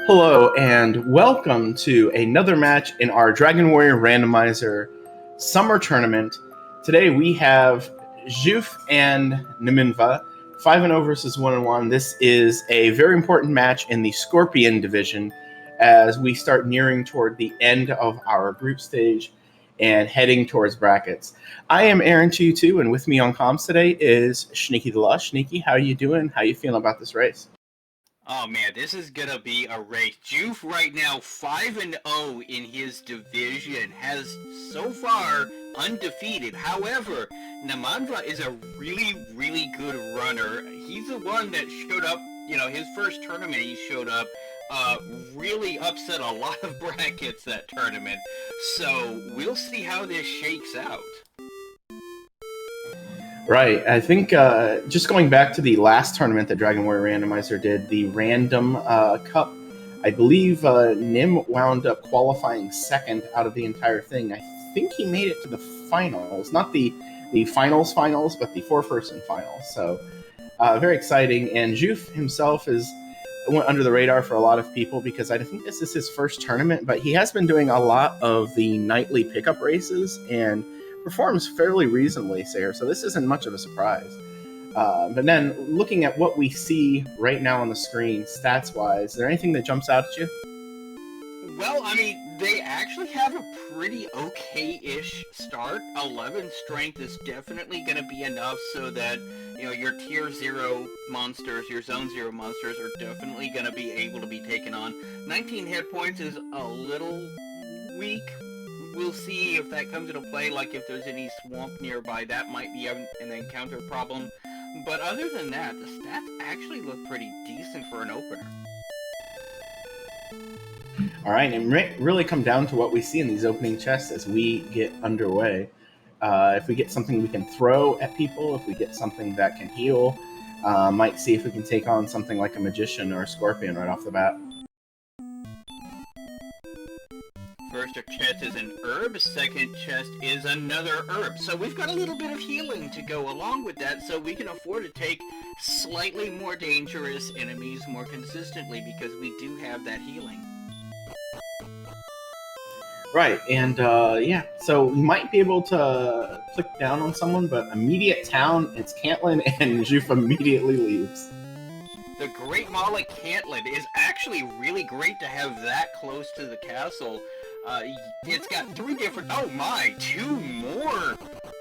Hello and welcome to another match in our Dragon Warrior Randomizer Summer Tournament. Today we have Juef and Nimanva, 5-0 versus 1-1. This is a very important match in the Scorpion division as we start nearing toward the end of our group stage and heading towards brackets. I am Aaron22, and with me on comms today is Sneaky the Lush. Sneaky, how you doing? How you feeling about this race? Oh man, this is gonna be a race. Juef right now 5-0 in his division, has so far undefeated. However, Nimanva is a really good runner. He's the one that showed up, his first tournament he showed up, really upset a lot of brackets that tournament. So we'll see how this shakes out. Right. I think just going back to the last tournament that Dragon Warrior Randomizer did, the Random Cup, I believe Nim wound up qualifying second out of the entire thing. I think he made it to the finals, not the finals, but the four-person finals. So very exciting. And Juef himself went under the radar for a lot of people because I think this is his first tournament, but he has been doing a lot of the nightly pickup races and performs fairly reasonably here, so this isn't much of a surprise. But then, looking at what we see right now on the screen, stats-wise, is there anything that jumps out at you? Well, I mean, they actually have a pretty okay-ish start. 11 strength is definitely going to be enough so that, your tier 0 monsters, your zone 0 monsters are definitely going to be able to be taken on. 19 hit points is a little weak. We'll see if that comes into play, like if there's any swamp nearby, that might be an encounter problem. But other than that, the stats actually look pretty decent for an opener. All right, and really come down to what we see in these opening chests as we get underway. If we get something we can throw at people, if we get something that can heal, might see if we can take on something like a Magician or a Scorpion right off the bat. First chest is an herb, second chest is another herb. So we've got a little bit of healing to go along with that, so we can afford to take slightly more dangerous enemies more consistently because we do have that healing. Right, and yeah, so we might be able to click down on someone, but immediate town, it's Cantlin, and Juef immediately leaves. The Great Mall at Cantlin is actually really great to have that close to the castle. It's got 3 different, oh my, 2 more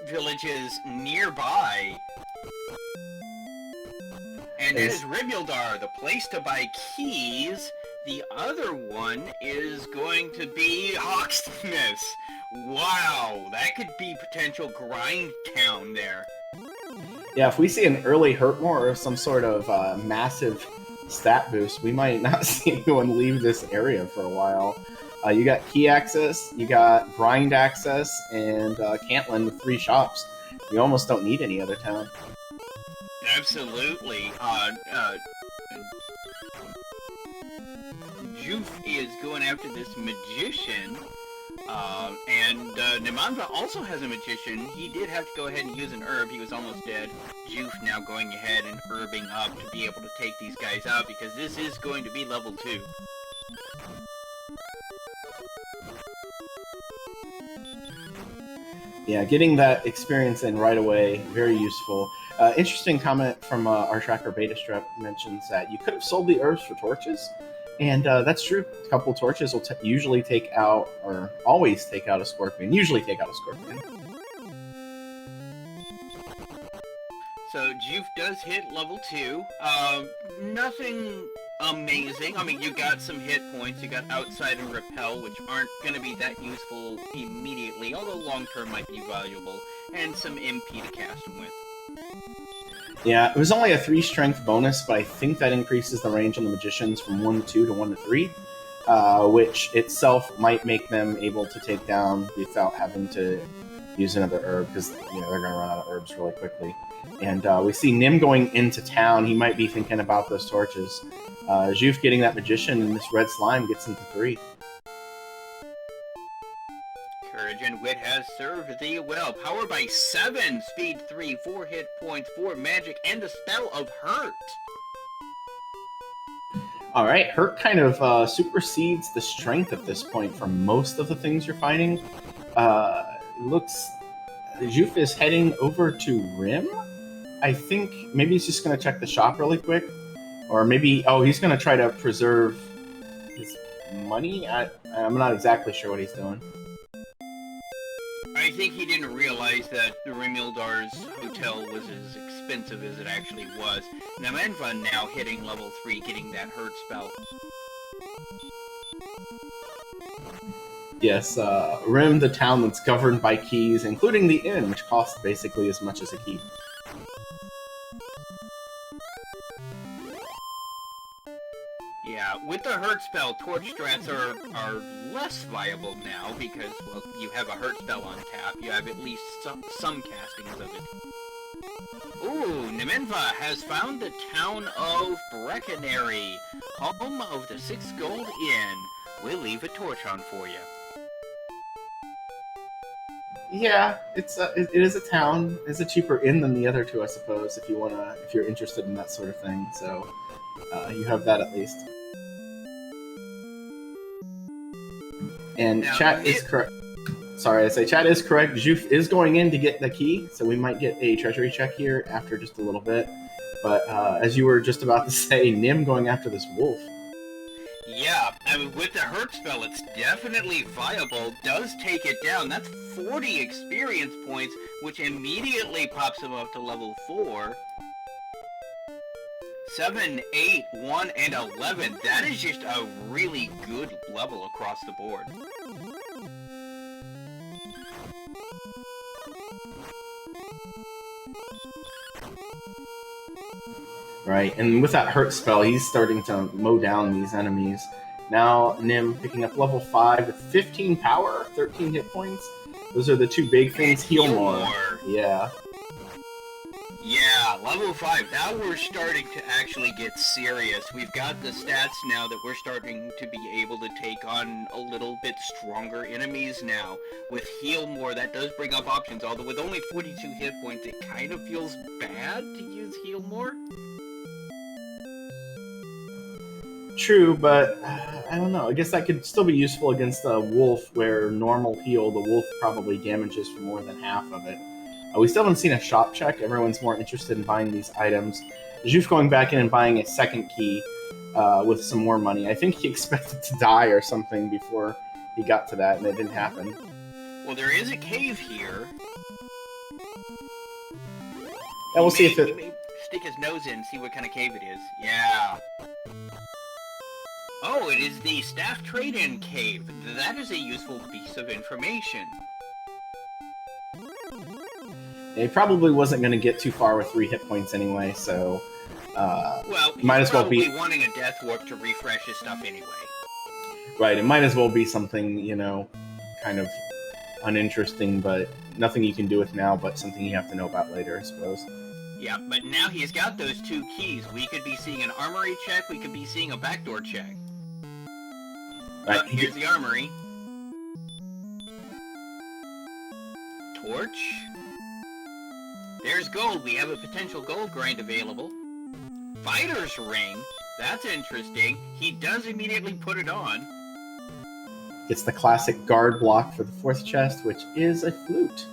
villages nearby. And it is Ribildar, the place to buy keys. The other one is going to be Hawksmith. Wow, that could be potential grind town there. Yeah, if we see an early hurt more or some sort of massive stat boost, we might not see anyone leave this area for a while. You got key access, you got grind access, and Cantlin with 3 shops. You almost don't need any other town. Absolutely. Juef is going after this magician, and Nimanva also has a magician. He did have to go ahead and use an herb. He was almost dead. Juef now going ahead and herbing up to be able to take these guys out because this is going to be level 2. Yeah, getting that experience in right away, very useful. Interesting comment from our tracker Beta Strep mentions that you could have sold the herbs for torches, and that's true. A couple torches will usually take out, or always take out a Scorpion, usually take out a Scorpion. So Juef does hit level 2. Nothing amazing. I mean, you got some hit points. You got Outside and Repel, which aren't going to be that useful immediately, although long-term might be valuable, and some MP to cast them with. Yeah, it was only a 3 strength bonus, but I think that increases the range on the Magicians from 1 to 2 to 1 to 3, which itself might make them able to take down without having to use another herb, because they're going to run out of herbs really quickly. And we see Nim going into town. He might be thinking about those torches. Juef getting that Magician, and this red slime gets into 3. Courage and Wit has served thee well. Power by 7, speed 3, 4 hit points, 4 magic, and a spell of hurt. All right, hurt kind of supersedes the strength at this point for most of the things you're fighting. Looks Juef is heading over to Rim. I think maybe he's just going to check the shop really quick, or maybe he's going to try to preserve his money. I'm not exactly sure what he's doing. I think he didn't realize that the Rimildar's hotel was as expensive as it actually was. Nimanva now hitting level 3, getting that hurt spell. Yes, Rim, the town that's governed by keys, including the inn, which costs basically as much as a key. Yeah, with the hurt spell, torch strats are less viable now because, well, you have a hurt spell on tap. You have at least some castings of it. Ooh, Nimanva has found the town of Breckenary, home of the 6 Gold Inn. We'll leave a torch on for you. Yeah, it is a town. It's a cheaper inn than the other two, I suppose. If you're interested in that sort of thing, so you have that at least. And now, chat is correct. Sorry, I say chat is correct. Juef is going in to get the key, so we might get a treasury check here after just a little bit. But as you were just about to say, Nim going after this wolf. Yeah, I mean, with the hurt spell, it's definitely viable. Does take it down. That's 40 experience points, which immediately pops him up to level 4. 7, 8, 1, and 11. That is just a really good level across the board. Right, and with that hurt spell, he's starting to mow down these enemies. Now, Nim picking up level 5 with 15 power, 13 hit points. Those are the two big things. Heal more. Yeah. Yeah, level 5. Now we're starting to actually get serious. We've got the stats now that we're starting to be able to take on a little bit stronger enemies now. With heal more, that does bring up options, although with only 42 hit points, it kind of feels bad to use heal more. True, but I don't know. I guess that could still be useful against a wolf, where normal heal, the wolf probably damages for more than half of it. We still haven't seen a shop check. Everyone's more interested in buying these items. Juef going back in and buying a second key with some more money. I think he expected to die or something before he got to that, and it didn't happen. Well, there is a cave here. Yeah, we'll see if it... He may stick his nose in and see what kind of cave it is. Yeah. Oh, it is the staff trade-in cave. That is a useful piece of information. He probably wasn't going to get too far with 3 hit points anyway, so... well, might as well be wanting a death warp to refresh his stuff anyway. Right, it might as well be something, you know, kind of uninteresting, but nothing you can do with now, but something you have to know about later, I suppose. Yeah, but now he's got those 2 keys. We could be seeing an armory check, we could be seeing a backdoor check. Right, here's the armory. Torch. There's gold. We have a potential gold grind available. Fighter's ring. That's interesting. He does immediately put it on. It's the classic guard block for the 4th chest, which is a flute.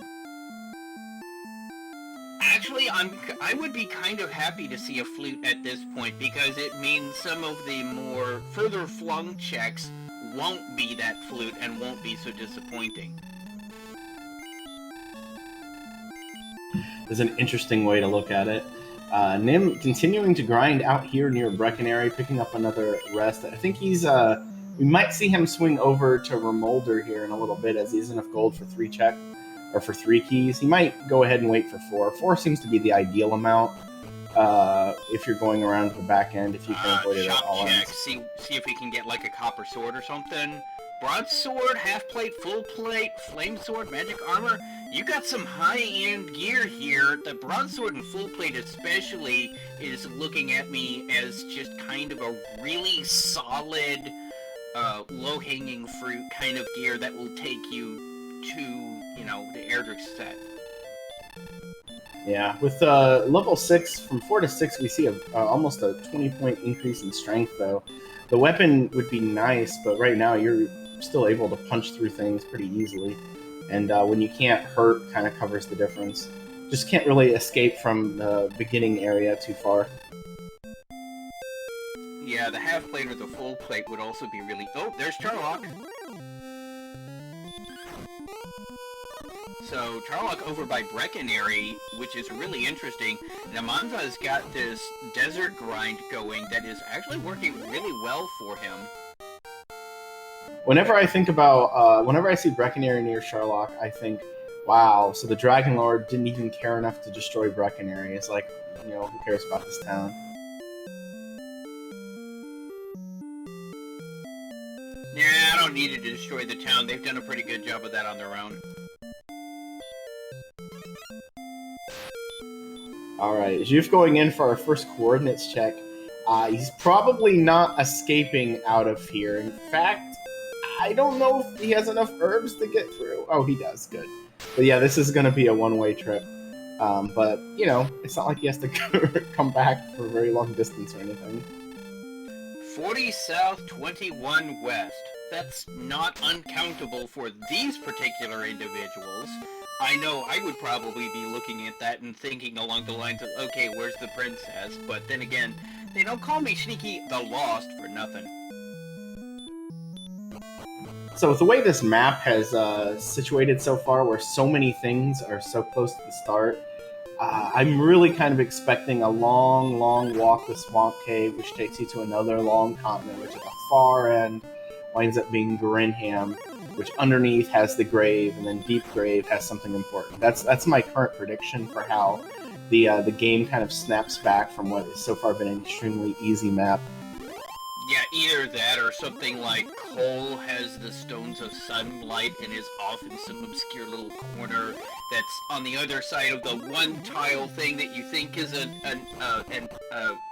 Actually, I would be kind of happy to see a flute at this point, because it means some of the more further flung checks won't be that flute and won't be so disappointing. Is an interesting way to look at it. Nim continuing to grind out here near Breckenary, picking up another rest. I think he's we might see him swing over to Remolder here in a little bit, as he has enough gold for 3 check or for 3 keys. He might go ahead and wait for 4. 4 seems to be the ideal amount if you're going around to the back end, if you can avoid it at all ends. See if we can get like a copper sword or something. Broadsword, half plate, full plate, flame sword, magic armor. You got some high-end gear here. The broadsword and full plate especially is looking at me as just kind of a really solid, low-hanging fruit kind of gear that will take you to, you know, the Erdrick set. Yeah, with level 6, from 4 to 6, we see almost a 20-point increase in strength, though. The weapon would be nice, but right now you're still able to punch through things pretty easily. And when you can't hurt, kind of covers the difference. Just can't really escape from the beginning area too far. Yeah, the half plate or the full plate would also be really... Oh, there's Charlock! So, Charlock over by Breckenary, which is really interesting. Nimanva's got this desert grind going that is actually working really well for him. Whenever I think about, whenever I see Breckenary near Charlock, I think, wow, so the Dragon Lord didn't even care enough to destroy Breckenary. It's like, you know, who cares about this town? Yeah, I don't need to destroy the town. They've done a pretty good job of that on their own. Alright, Juef going in for our first coordinates check. He's probably not escaping out of here. In fact, I don't know if he has enough herbs to get through. Oh, he does. Good. But yeah, this is going to be a one-way trip. But, you know, it's not like he has to come back for a very long distance or anything. 40 south, 21 west. That's not uncountable for these particular individuals. I know I would probably be looking at that and thinking along the lines of, okay, where's the princess? But then again, they don't call me Sneaky the Lost for nothing. So with the way this map has situated so far, where so many things are so close to the start, I'm really kind of expecting a long, long walk to Swamp Cave, which takes you to another long continent, which at the far end winds up being Grinham, which underneath has the grave, and then Deep Grave has something important. That's my current prediction for how the game kind of snaps back from what has so far been an extremely easy map. Yeah, either that or something like Cole has the Stones of Sunlight and is off in some obscure little corner that's on the other side of the one tile thing that you think is a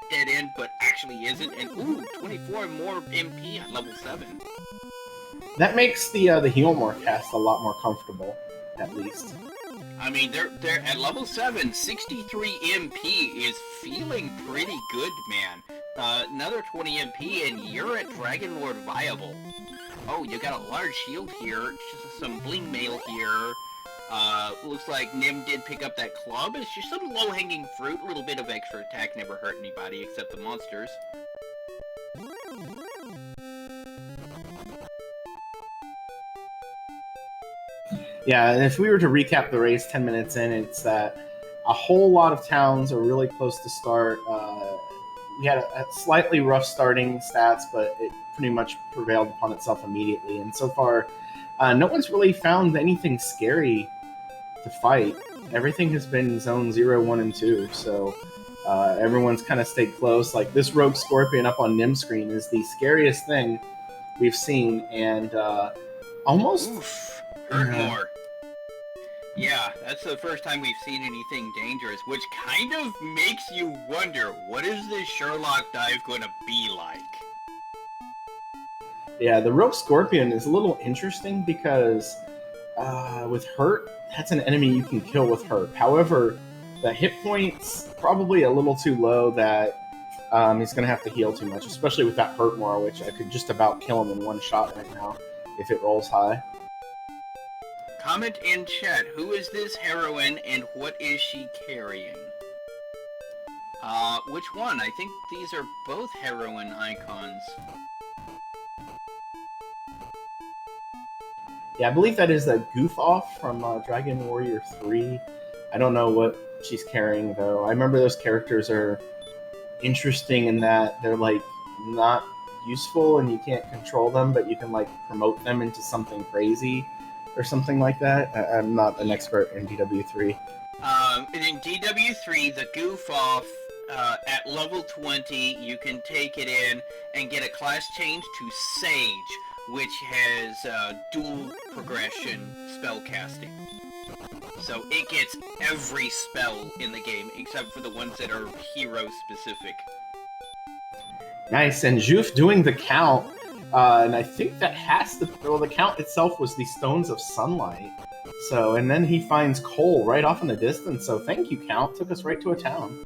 dead end, but actually isn't. And ooh, 24 more MP at level 7. That makes the Healmore cast a lot more comfortable, at least. I mean, they're at level 7, 63 MP is feeling pretty good, man. Another 20 MP and you're at Dragon Lord viable. Oh, you got a large shield here, just some bling mail here. Looks like Nim did pick up that club. It's just some low-hanging fruit, a little bit of extra attack, never hurt anybody except the monsters. Yeah, and if we were to recap the race 10 minutes in, it's that a whole lot of towns are really close to start. We had a slightly rough starting stats, but it pretty much prevailed upon itself immediately. And so far, no one's really found anything scary to fight. Everything has been zone 0, 1, and 2, so everyone's kind of stayed close. Like this Rogue Scorpion up on Nim's screen is the scariest thing we've seen, and almost... Oof, hurt more. Yeah, that's the first time we've seen anything dangerous, which kind of makes you wonder, what is this Sherlock dive going to be like? Yeah, the Rogue Scorpion is a little interesting because with Hurt, that's an enemy you can kill with Hurt. However, the hit point's probably a little too low that he's going to have to heal too much, especially with that Hurt more, which I could just about kill him in one shot right now if it rolls high. Comment in chat, who is this heroine and what is she carrying? Which one? I think these are both heroine icons. Yeah, I believe that is a Goof Off from Dragon Warrior 3. I don't know what she's carrying, though. I remember those characters are interesting in that they're, like, not useful and you can't control them, but you can, like, promote them into something crazy or something like that. I'm not an expert in DW3. In DW3, the Goof Off, at level 20, you can take it in and get a class change to Sage, which has dual progression spell casting. So it gets every spell in the game, except for the ones that are hero-specific. Nice, and Juef doing the count, and I think that has to... Well, the count itself was the Stones of Sunlight. So, and then he finds coal right off in the distance. So thank you, Count. Took us right to a town.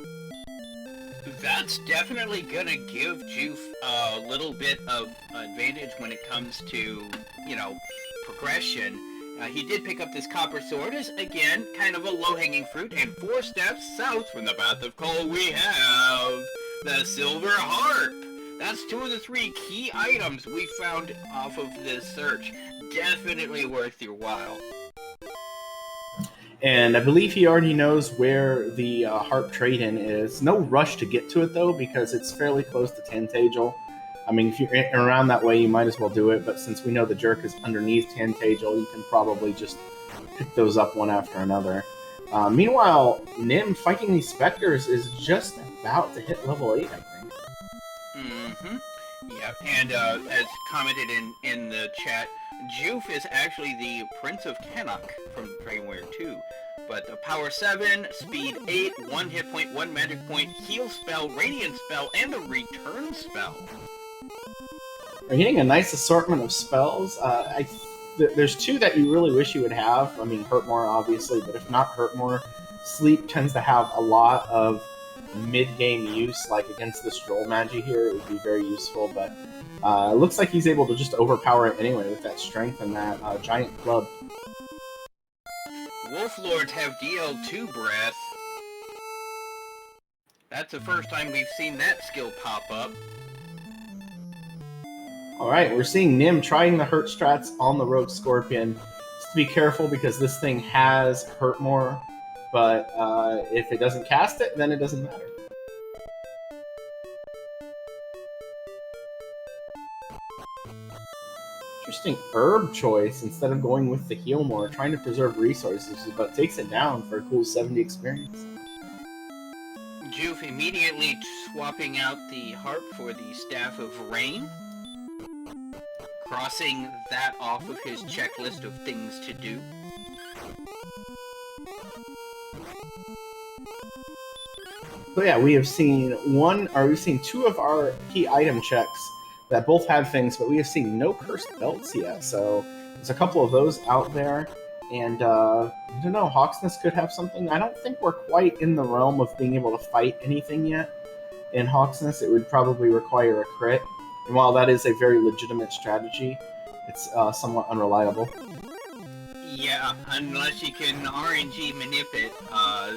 That's definitely gonna give Juef a little bit of advantage when it comes to, you know, progression. He did pick up this copper sword as, again, kind of a low-hanging fruit, and 4 steps south from the path of coal we have the silver harp. That's 2 of the 3 key items we found off of this search. Definitely worth your while. And I believe he already knows where the harp trade-in is. No rush to get to it, though, because it's fairly close to Tantagel. I mean, if you're around that way, you might as well do it, but since we know the jerk is underneath Tantagel, you can probably just pick those up one after another. Meanwhile, Nim fighting these specters is just about to hit level 8, I think. Mm-hmm. Yeah, and as commented in the chat, Juef is actually the Prince of Cannock from Dragon Warrior 2. But the power 7, speed 8, 1 hit point, 1 magic point, heal spell, radiant spell, and a return spell. We're getting a nice assortment of spells. There's 2 that you really wish you would have. I mean, Hurt More, obviously, but if not Hurt More, Sleep tends to have a lot of mid-game use, like against this Droll Magi here, it would be very useful, but it looks like he's able to just overpower it anyway with that strength and that giant club. Wolf Lords have DL2 breath. That's the first time we've seen that skill pop up. Alright, we're seeing Nim trying the hurt strats on the Rogue Scorpion. Just to be careful because this thing has Hurt More, but if it doesn't cast it, then it doesn't matter. Interesting herb choice instead of going with the heal more, trying to preserve resources, but takes it down for a cool 70 experience. Juef immediately swapping out the harp for the Staff of Rain, crossing that off of his checklist of things to do. So yeah, we have seen 2 of our key item checks that both have things, but we have seen no cursed belts yet. So there's a couple of those out there, and I don't know, Hawksness could have something. I don't think we're quite in the realm of being able to fight anything yet. In Hawksness, it would probably require a crit, and while that is a very legitimate strategy, it's somewhat unreliable. Yeah, unless you can RNG manip it,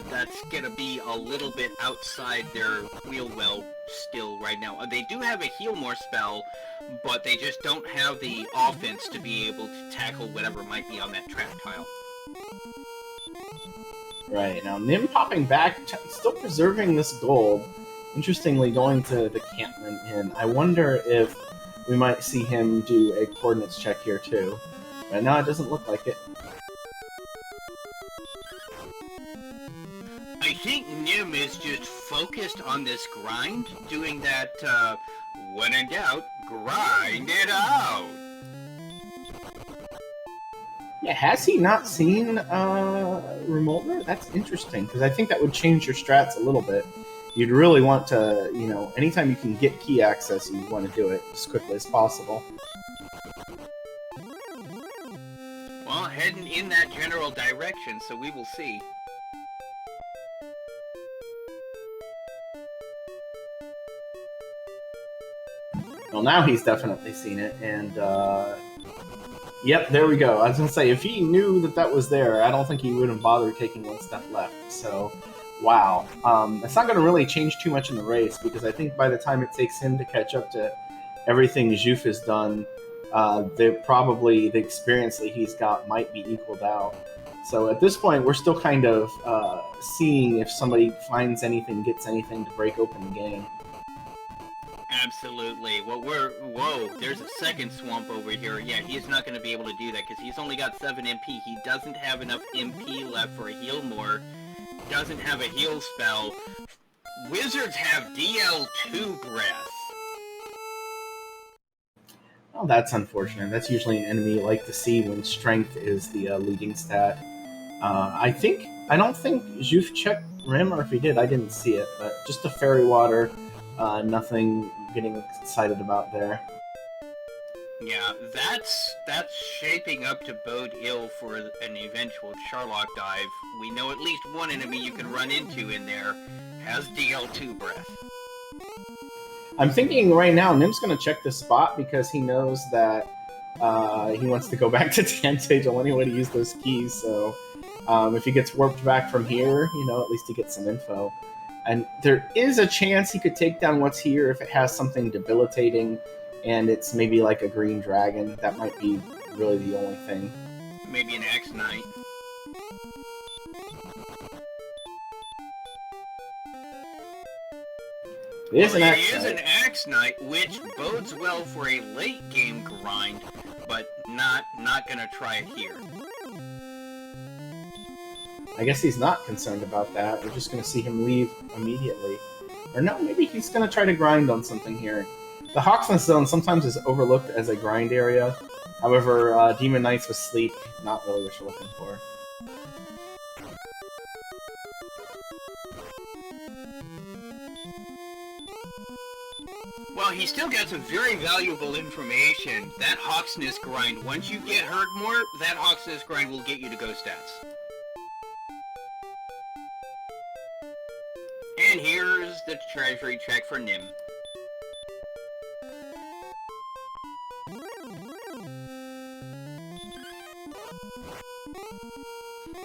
that's gonna be a little bit outside their wheel well still right now. They do have a heal more spell, but they just don't have the offense to be able to tackle whatever might be on that trap tile. Right, now Nim popping back, still preserving this gold. Interestingly, going to the Campman Inn. I wonder if we might see him do a coordinates check here too. But no, it doesn't look like it. I think Nim is just focused on this grind, doing that, when in doubt, grind it out! Yeah, has he not seen Remolder? That's interesting, because I think that would change your strats a little bit. You'd really want to, you know, anytime you can get key access, you want to do it as quickly as possible. Well, heading in that general direction, so we will see. Well, now he's definitely seen it, and yep, there we go. I was going to say, if he knew that that was there, I don't think he would have bothered taking 1 step left, so wow. It's not going to really change too much in the race, because I think by the time it takes him to catch up to everything Juef has done, the experience that he's got might be equaled out. So at this point, we're still kind of seeing if somebody finds anything, gets anything to break open the game. Absolutely. Well, whoa, there's a second swamp over here. Yeah, he's not going to be able to do that, because he's only got 7 MP. He doesn't have enough MP left for a heal more. Doesn't have a heal spell. Wizards have DL2 breath. Oh, that's unfortunate. That's usually an enemy you like to see when strength is the leading stat. I don't think Juef checked Rim, or if he did, I didn't see it, but just a fairy water, nothing getting excited about there. Yeah, that's shaping up to bode ill for an eventual Charlock dive. We know at least one enemy you can run into in there has DL2 breath. I'm thinking right now, Nim's going to check the spot because he knows that he wants to go back to Tante to anyway to use those keys. So if he gets warped back from here, you know, at least he gets some info. And there is a chance he could take down what's here if it has something debilitating, and it's maybe like a green dragon. That might be really the only thing. Maybe an Axe Knight. It is an Axe Knight, which bodes well for a late game grind, but not gonna try it here. I guess he's not concerned about that. We're just going to see him leave immediately. Or no, maybe he's going to try to grind on something here. The Hawksnest Zone sometimes is overlooked as a grind area. However, Demon Knights with Sleep, not really what you're looking for. Well, he still got some very valuable information. That Hawksnest grind, once you get hurt more, that Hawksnest grind will get you to go stats. And here's the Treasury check for Nim.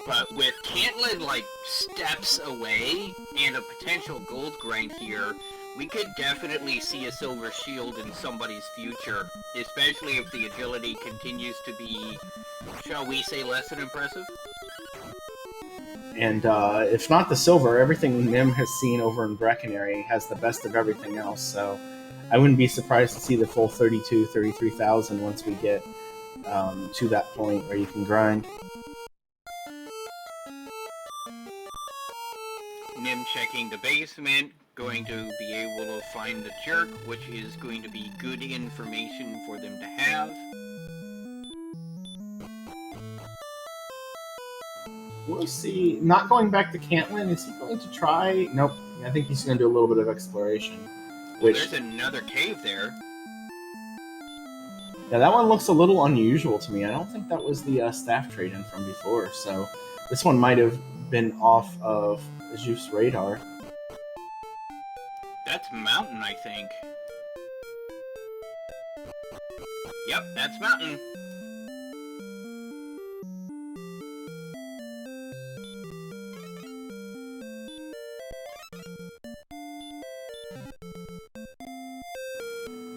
But with Cantlin, like, steps away, and a potential gold grind here, we could definitely see a silver shield in somebody's future, especially if the agility continues to be, shall we say, less than impressive? And if not the silver, everything Nim has seen over in Breckenary has the best of everything else, so I wouldn't be surprised to see the full 32, 33,000 once we get to that point where you can grind. Nim checking the basement, going to be able to find the jerk, which is going to be good information for them to have. We'll see. Not going back to Cantlin, is he going to try? Nope. I think he's going to do a little bit of exploration. Well, there's another cave there. Yeah, that one looks a little unusual to me. I don't think that was the staff trade-in from before, so this one might have been off of Juef's radar. That's Mountain, I think. Yep, that's Mountain.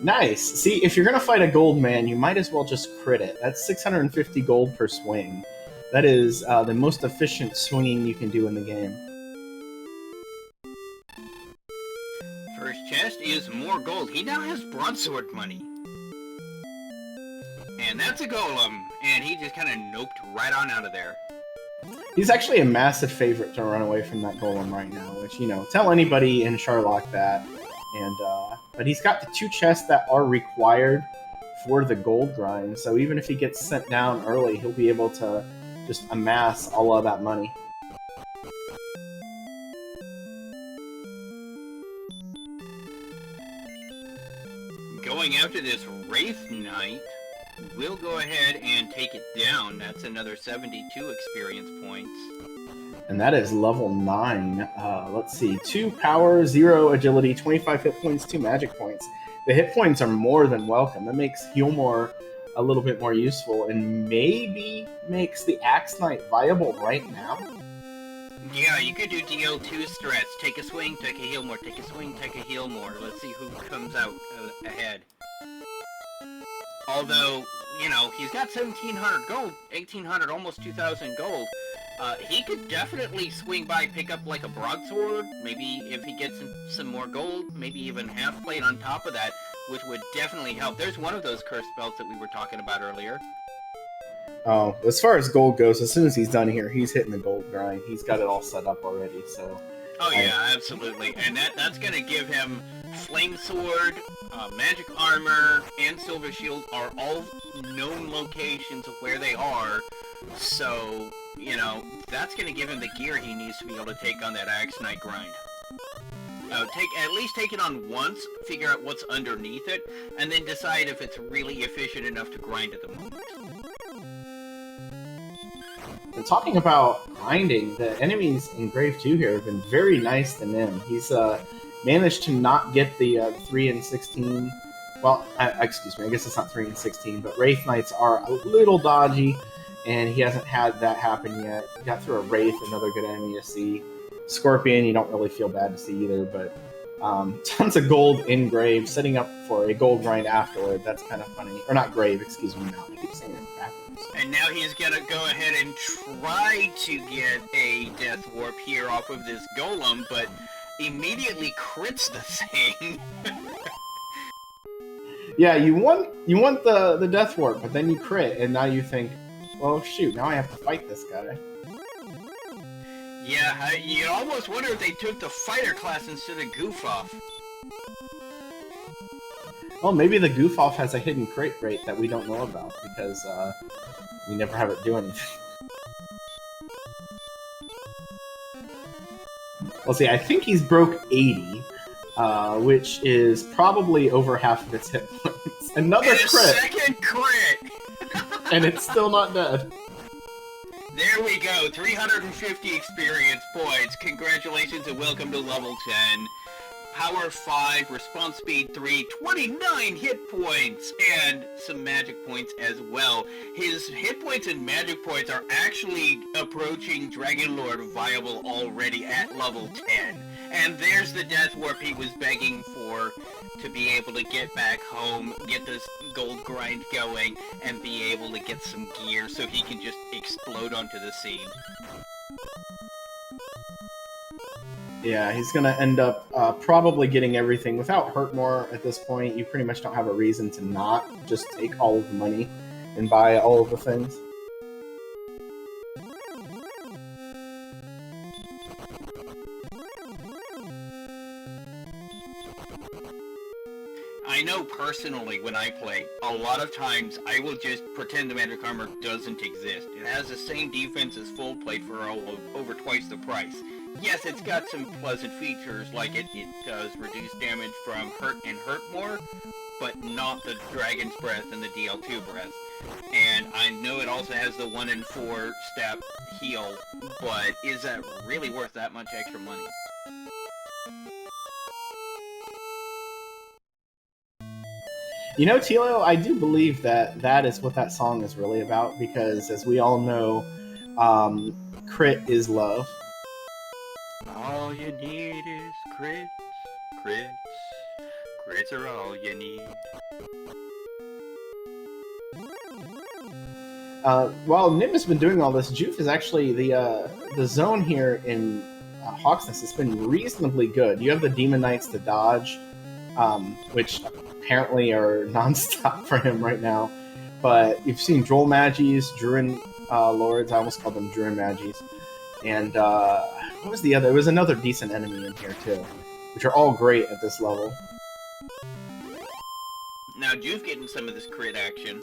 Nice. See, if you're going to fight a gold man, you might as well just crit it. That's 650 gold per swing. That is the most efficient swinging you can do in the game. First chest is more gold. He now has broadsword money. And that's a golem. And he just kind of noped right on out of there. He's actually a massive favorite to run away from that golem right now, which, you know, tell anybody in Charlock that. And but he's got the 2 chests that are required for the gold grind, so even if he gets sent down early, he'll be able to just amass all of that money. Going after this Wraith Knight, we'll go ahead and take it down. That's another 72 experience points. And that is level 9. Let's see. 2 power, 0 agility, 25 hit points, 2 magic points. The hit points are more than welcome. That makes Healmore a little bit more useful and maybe makes the Axe Knight viable right now. Yeah, you could do DL2 strats. Take a swing, take a heal more, take a swing, take a heal more. Let's see who comes out ahead. Although, you know, he's got 1,700 gold, 1,800, almost 2,000 gold. He could definitely swing by, pick up like a broadsword, maybe if he gets some more gold, maybe even half plate on top of that, which would definitely help. There's one of those cursed belts that we were talking about earlier. Oh, as far as gold goes, as soon as he's done here, he's hitting the gold grind. He's got it all set up already, so... Oh yeah, absolutely. And that's gonna give him Flame Sword, Magic Armor, and Silver Shield are all known locations of where they are. So, you know, that's gonna give him the gear he needs to be able to take on that Axe Knight grind. At least take it on once, figure out what's underneath it, and then decide if it's really efficient enough to grind at the moment. And talking about grinding, the enemies in Grave 2 here have been very nice to Nim. He's managed to not get the 3 and 16. Well, excuse me, I guess it's not 3 and 16, but Wraith Knights are a little dodgy, and he hasn't had that happen yet. He got through a Wraith, another good enemy to see. Scorpion, you don't really feel bad to see either, but tons of gold in Grave, setting up for a gold grind afterward. That's kind of funny. Or not Grave, excuse me, now. I keep saying it backwards. And now he's gonna go ahead and try to get a Death Warp here off of this Golem, but immediately crits the thing. Yeah, you want the Death Warp, but then you crit, and now you think, well, shoot, now I have to fight this guy. Yeah, you almost wonder if they took the fighter class instead of Goof Off. Well, maybe the Goof Off has a hidden crit rate that we don't know about, because we never have it do anything. Well, see, I think he's broke 80, which is probably over half of its hit points. Another and crit! Second crit! And it's still not dead. There we go, 350 experience points. Congratulations and welcome to level 10. Power 5, response speed 3, 29 hit points, and some magic points as well. His hit points and magic points are actually approaching Dragon Lord viable already at level 10. And there's the Death Warp he was begging for to be able to get back home, get this gold grind going, and be able to get some gear so he can just explode onto the scene. Yeah, he's going to end up probably getting everything without Hurtmore at this point. You pretty much don't have a reason to not just take all of the money and buy all of the things. I know personally when I play, a lot of times I will just pretend the magic armor doesn't exist. It has the same defense as full plate for over twice the price. Yes, it's got some pleasant features, like it does reduce damage from hurt and hurt more, but not the Dragon's Breath and the DL2 Breath. And I know it also has the 1 and 4 step heal, but is that really worth that much extra money? You know, Tilo, I do believe that that is what that song is really about, because as we all know, crit is love. All you need is crits, crits, crits are all you need. While Nim has been doing all this, Juef is actually the zone here in Hawksness has been reasonably good. You have the Demon Knights to dodge, which apparently are non-stop for him right now. But you've seen Droll Magis, Druin Lords, I almost called them Druin Magis, and what was the other? There was another decent enemy in here too, which are all great at this level. Now Juve's getting some of this crit action.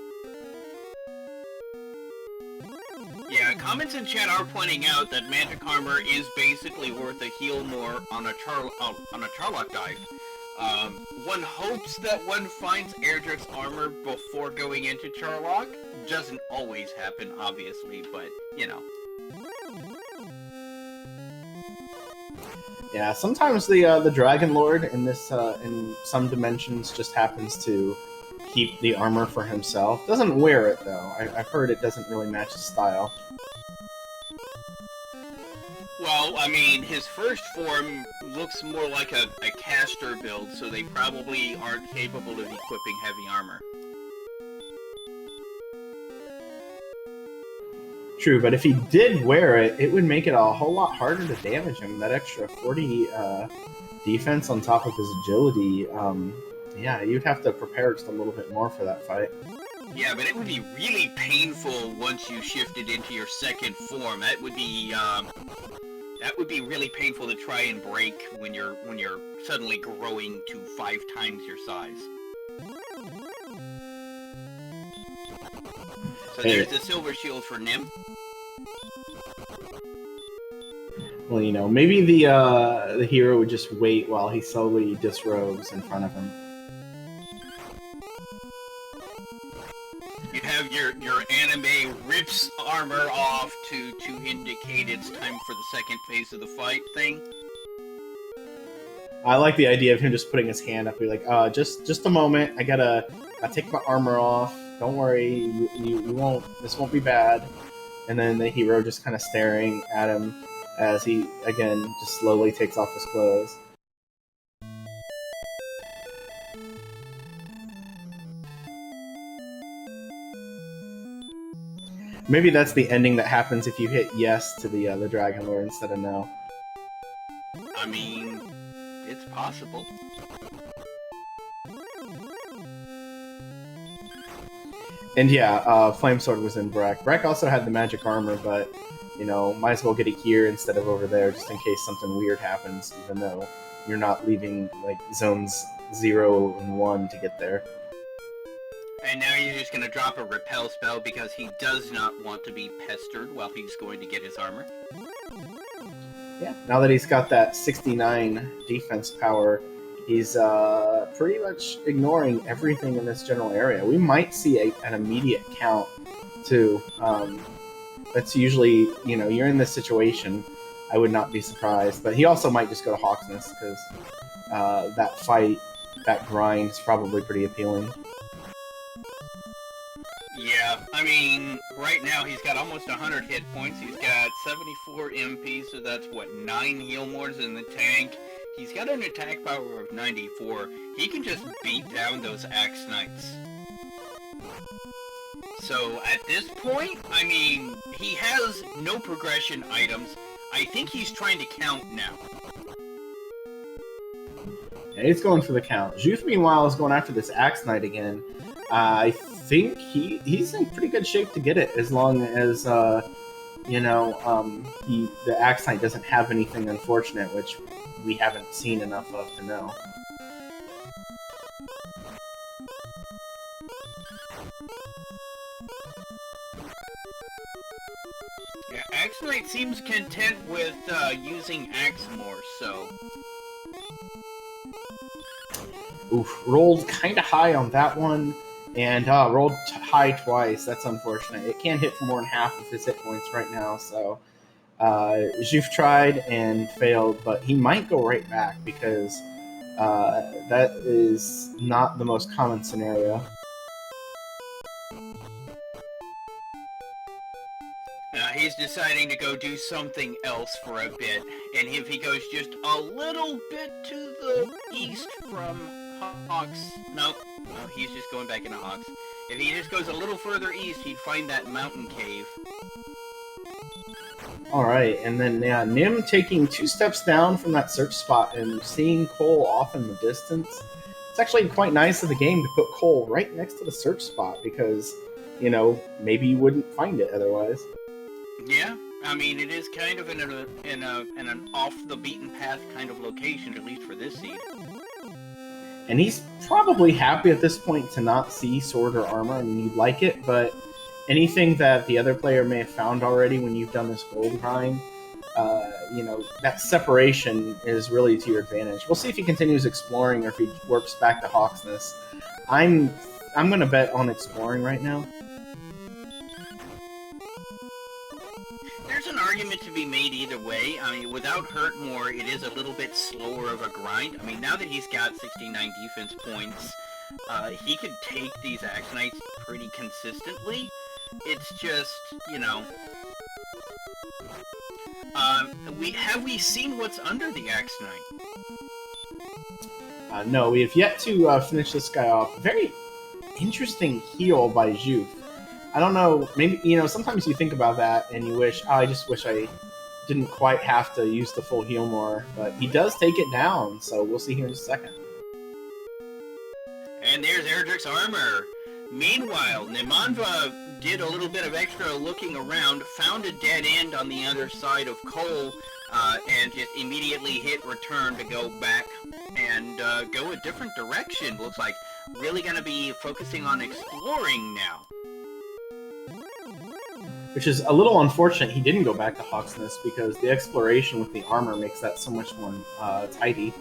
Yeah, comments in chat are pointing out that magic armor is basically worth a heal more on a Charlock dive. One hopes that one finds Airdrift's armor before going into Charlock. Doesn't always happen, obviously, but, you know. Yeah, sometimes the Dragon Lord in this in some dimensions just happens to keep the armor for himself. Doesn't wear it though. I've heard it doesn't really match his style. Well, I mean, his first form looks more like a caster build, so they probably aren't capable of equipping heavy armor. True, but if he did wear it, it would make it a whole lot harder to damage him. That extra 40 defense on top of his agility, yeah, you'd have to prepare just a little bit more for that fight. Yeah, but it would be really painful once you shifted into your second form. That would be really painful to try and break when you're suddenly growing to 5 times your size. So there's the silver shield for Nim. Well, you know, maybe the hero would just wait while he slowly disrobes in front of him. You have your anime rips armor off to indicate it's time for the second phase of the fight thing. I like the idea of him just putting his hand up, be like, just a moment, I take my armor off. Don't worry, you won't. This won't be bad. And then the hero just kind of staring at him as he again just slowly takes off his clothes. Maybe that's the ending that happens if you hit yes to the Dragon Lord instead of no. I mean, it's possible. And yeah, Flame Sword was in Breck. Breck also had the magic armor, but, you know, might as well get it here instead of over there, just in case something weird happens, even though you're not leaving, like, zones 0 and 1 to get there. And now you're just going to drop a repel spell because he does not want to be pestered while he's going to get his armor. Yeah, now that he's got that 69 defense power, he's pretty much ignoring everything in this general area. We might see an immediate count, too. That's usually, you know, you're in this situation, I would not be surprised. But he also might just go to Hawksness, because that fight, that grind is probably pretty appealing. Yeah, I mean, right now he's got almost 100 hit points, he's got 74 MP, so that's, what, 9 heal mores in the tank. He's got an attack power of 94. He can just beat down those Axe Knights. So, at this point, I mean, he has no progression items. I think he's trying to count now. Yeah, he's going for the count. Juef, meanwhile, is going after this Axe Knight again. I think he's in pretty good shape to get it, as long as, you know, the Axe Knight doesn't have anything unfortunate, which we haven't seen enough of to know. Yeah, Axe Knight seems content with using Axe more, so... Oof, rolled kind of high on that one, and rolled high twice. That's unfortunate. It can't hit for more than half of his hit points right now, so... Juef tried and failed, but he might go right back because that is not the most common scenario. He's deciding to go do something else for a bit, and if he goes just a little bit to the east from Hawks... No, he's just going back into Hawks. If he just goes a little further east, he'd find that mountain cave. Alright, and then Nim taking 2 steps down from that search spot and seeing Cole off in the distance. It's actually quite nice of the game to put Cole right next to the search spot because, you know, maybe you wouldn't find it otherwise. Yeah, I mean, it is kind of in an off-the-beaten-path kind of location, at least for this seed. And he's probably happy at this point to not see sword or armor. I mean, you'd like it, but anything that the other player may have found already when you've done this gold grind, you know, that separation is really to your advantage. We'll see if he continues exploring or if he warps back to Hawksness. I'm going to bet on exploring right now. There's an argument to be made either way. I mean, without Hurt More, it is a little bit slower of a grind. I mean, now that he's got 69 defense points, he could take these Axe Knights pretty consistently. It's just, you know... have we seen what's under the Axe Knight? No, we have yet to finish this guy off. Very interesting heal by Juef. I don't know, maybe, you know, sometimes you think about that and you wish, I just wish I didn't quite have to use the full heal more, but he does take it down, so we'll see here in a second. And there's Erdrick's armor. Meanwhile, Nimanva did a little bit of extra looking around, found a dead end on the other side of Cole, and just immediately hit return to go back and go a different direction. Looks like really going to be focusing on exploring now. which is a little unfortunate he didn't go back to Hawksness because the exploration with the armor makes that so much more tidy.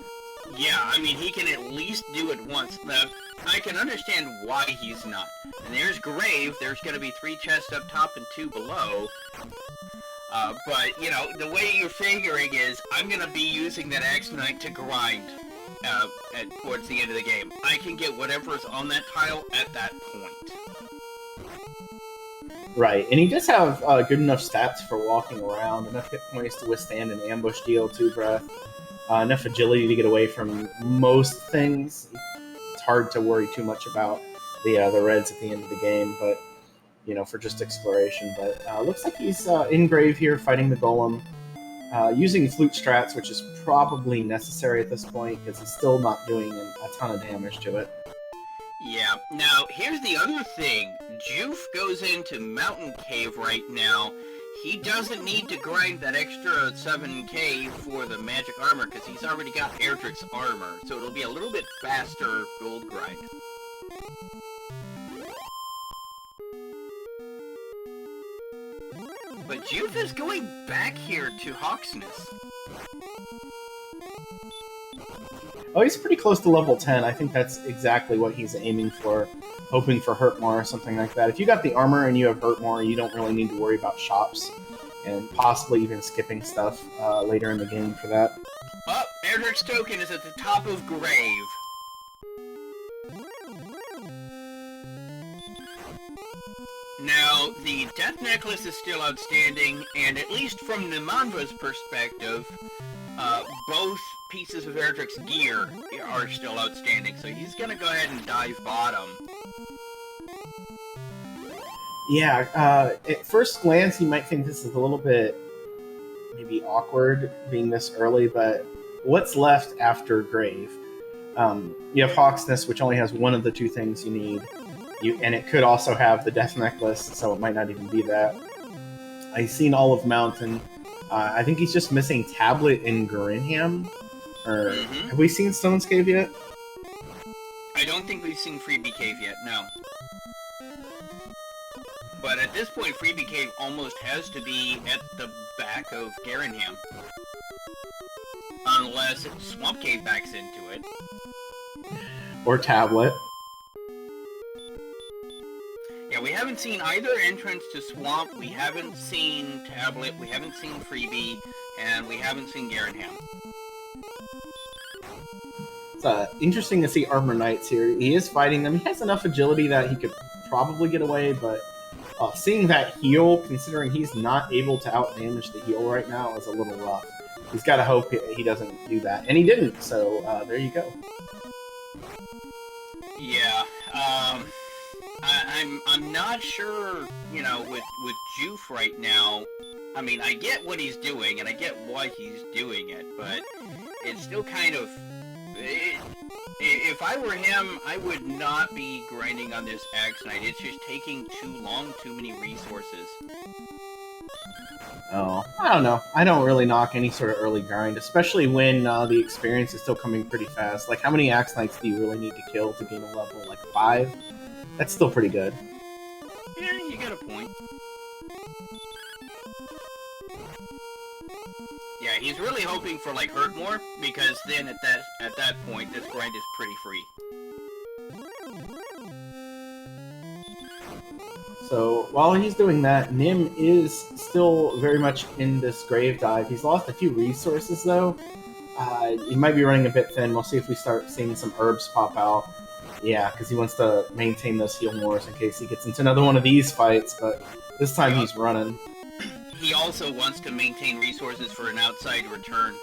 Yeah, I mean, he can at least do it once. Now, I can understand why he's not. And there's Grave, there's going to be 3 chests up top and 2 below. But, you know, the way you're figuring is, I'm going to be using that Axe Knight to grind towards the end of the game. I can get whatever's on that tile at that point. Right, and he does have good enough stats for walking around, enough hit points to withstand an ambush deal, 2 breath, enough agility to get away from most things. It's hard to worry too much about the reds at the end of the game, but you know, for just exploration. But looks like he's in Grave here fighting the Golem, using flute strats, which is probably necessary at this point because he's still not doing a ton of damage to it. Yeah, now here's the other thing. Juef goes into Mountain Cave right now. He doesn't need to grind that extra 7k for the magic armor because he's already got Erdrick's armor, so it'll be a little bit faster gold grind. But Juef is going back here to Hawksness. Oh, he's pretty close to level 10. I think that's exactly what he's aiming for, hoping for Hurt More or something like that. If you got the armor and you have Hurt More, you don't really need to worry about shops, and possibly even skipping stuff later in the game for that. Oh, Erdrick's token is at the top of Grave. Now, the Death Necklace is still outstanding, and at least from Nimanva's perspective, both pieces of Erdrick's gear are still outstanding, so he's gonna go ahead and dive bottom. Yeah, at first glance you might think this is a little bit maybe awkward being this early, but what's left after Grave? You have Hawksness, which only has one of the 2 things you need. And it could also have the Death Necklace, so it might not even be that. I've seen all of Mountain. I think he's just missing Tablet in Grinham. Or have we seen Stone's Cave yet? I don't think we've seen Freebie Cave yet, no. But at this point, Freebie Cave almost has to be at the back of Garinham. Unless Swamp Cave backs into it. Or Tablet. Yeah, we haven't seen either entrance to Swamp, we haven't seen Tablet, we haven't seen Freebie, and we haven't seen Garinham. It's interesting to see Armor Knights here. He is fighting them. He has enough agility that he could probably get away, but seeing that heal, considering he's not able to outdamage the heal right now, is a little rough. He's got to hope he doesn't do that. And he didn't, so there you go. Yeah, I'm not sure, you know, with Juef right now. I mean, I get what he's doing, and I get why he's doing it, but it's still kind of... If I were him, I would not be grinding on this Axe Knight. It's just taking too long, too many resources. Oh, I don't know. I don't really knock any sort of early grind, especially when the experience is still coming pretty fast. Like, how many Axe Knights do you really need to kill to gain a level? Like 5? That's still pretty good. Yeah, you got a point. Yeah, he's really hoping for, like, Hurt More, because then at that point, this grind is pretty free. So, while he's doing that, Nim is still very much in this Grave dive. He's lost a few resources, though. He might be running a bit thin. We'll see if we start seeing some herbs pop out. Yeah, because he wants to maintain those heal mores in case he gets into another one of these fights, but this time he's running. He also wants to maintain resources for an outside return.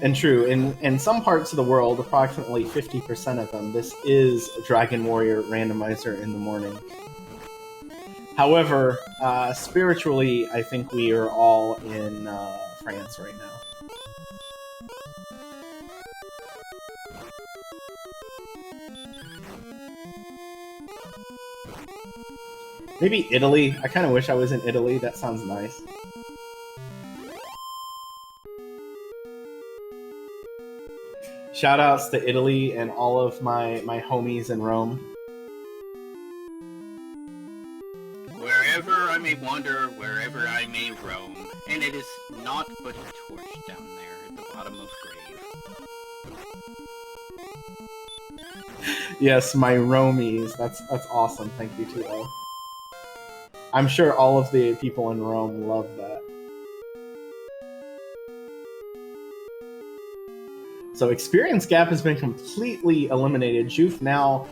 And true, in some parts of the world, approximately 50% of them, this is Dragon Warrior Randomizer in the morning. However, spiritually, I think we are all in France right now. Maybe Italy. I kind of wish I was in Italy. That sounds nice. Shout outs to Italy and all of my homies in Rome. Wherever I may wander, wherever I may roam, and it is not but a torch down there at the bottom of grave. Yes, my Romies. That's awesome. Thank you, Tilo. I'm sure all of the people in Rome love that. So experience gap has been completely eliminated. Juef now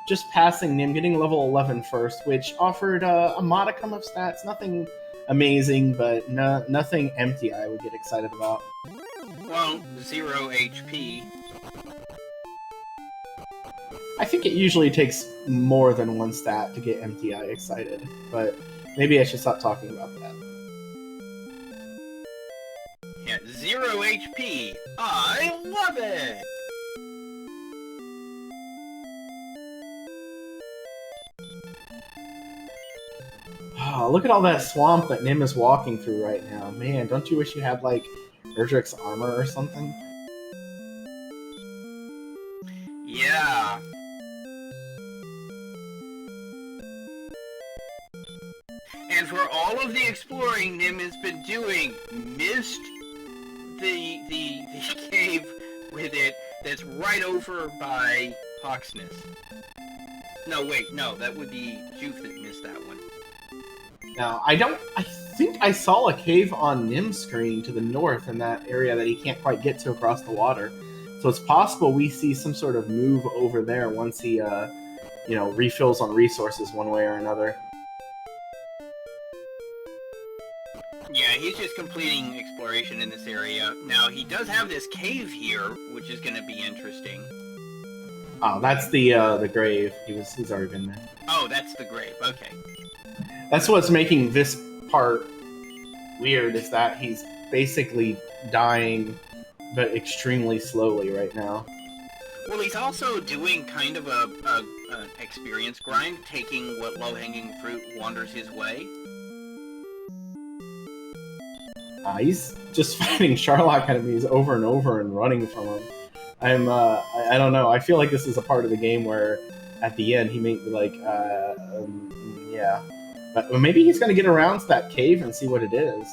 just passing Nim, getting level 11 first, which offered a modicum of stats. Nothing amazing, but nothing empty I would get excited about. Well, 0 HP. I think it usually takes more than one stat to get MTI excited, but maybe I should stop talking about that. Yeah, 0 HP. I love it! Oh, look at all that swamp that Nim is walking through right now. Man, don't you wish you had, like, Erdrick's armor or something? Yeah. And for all of the exploring Nim has been doing, missed the cave with it that's right over by Hawksness. No, wait, no, that would be Juef that missed that one. Now, I think I saw a cave on Nim's screen to the north in that area that he can't quite get to across the water. So it's possible we see some sort of move over there once he, refills on resources one way or another. Yeah, he's just completing exploration in this area. Now, he does have this cave here, which is going to be interesting. Oh, that's the grave. He's already been there. Oh, that's the grave. Okay. That's what's making this part weird, is that he's basically dying, but extremely slowly right now. Well, he's also doing kind of an experience grind, taking what low-hanging fruit wanders his way. He's just fighting Charlock enemies over and over and running from them. I don't know. I feel like this is a part of the game where at the end he may be like, yeah. But maybe he's going to get around to that cave and see what it is.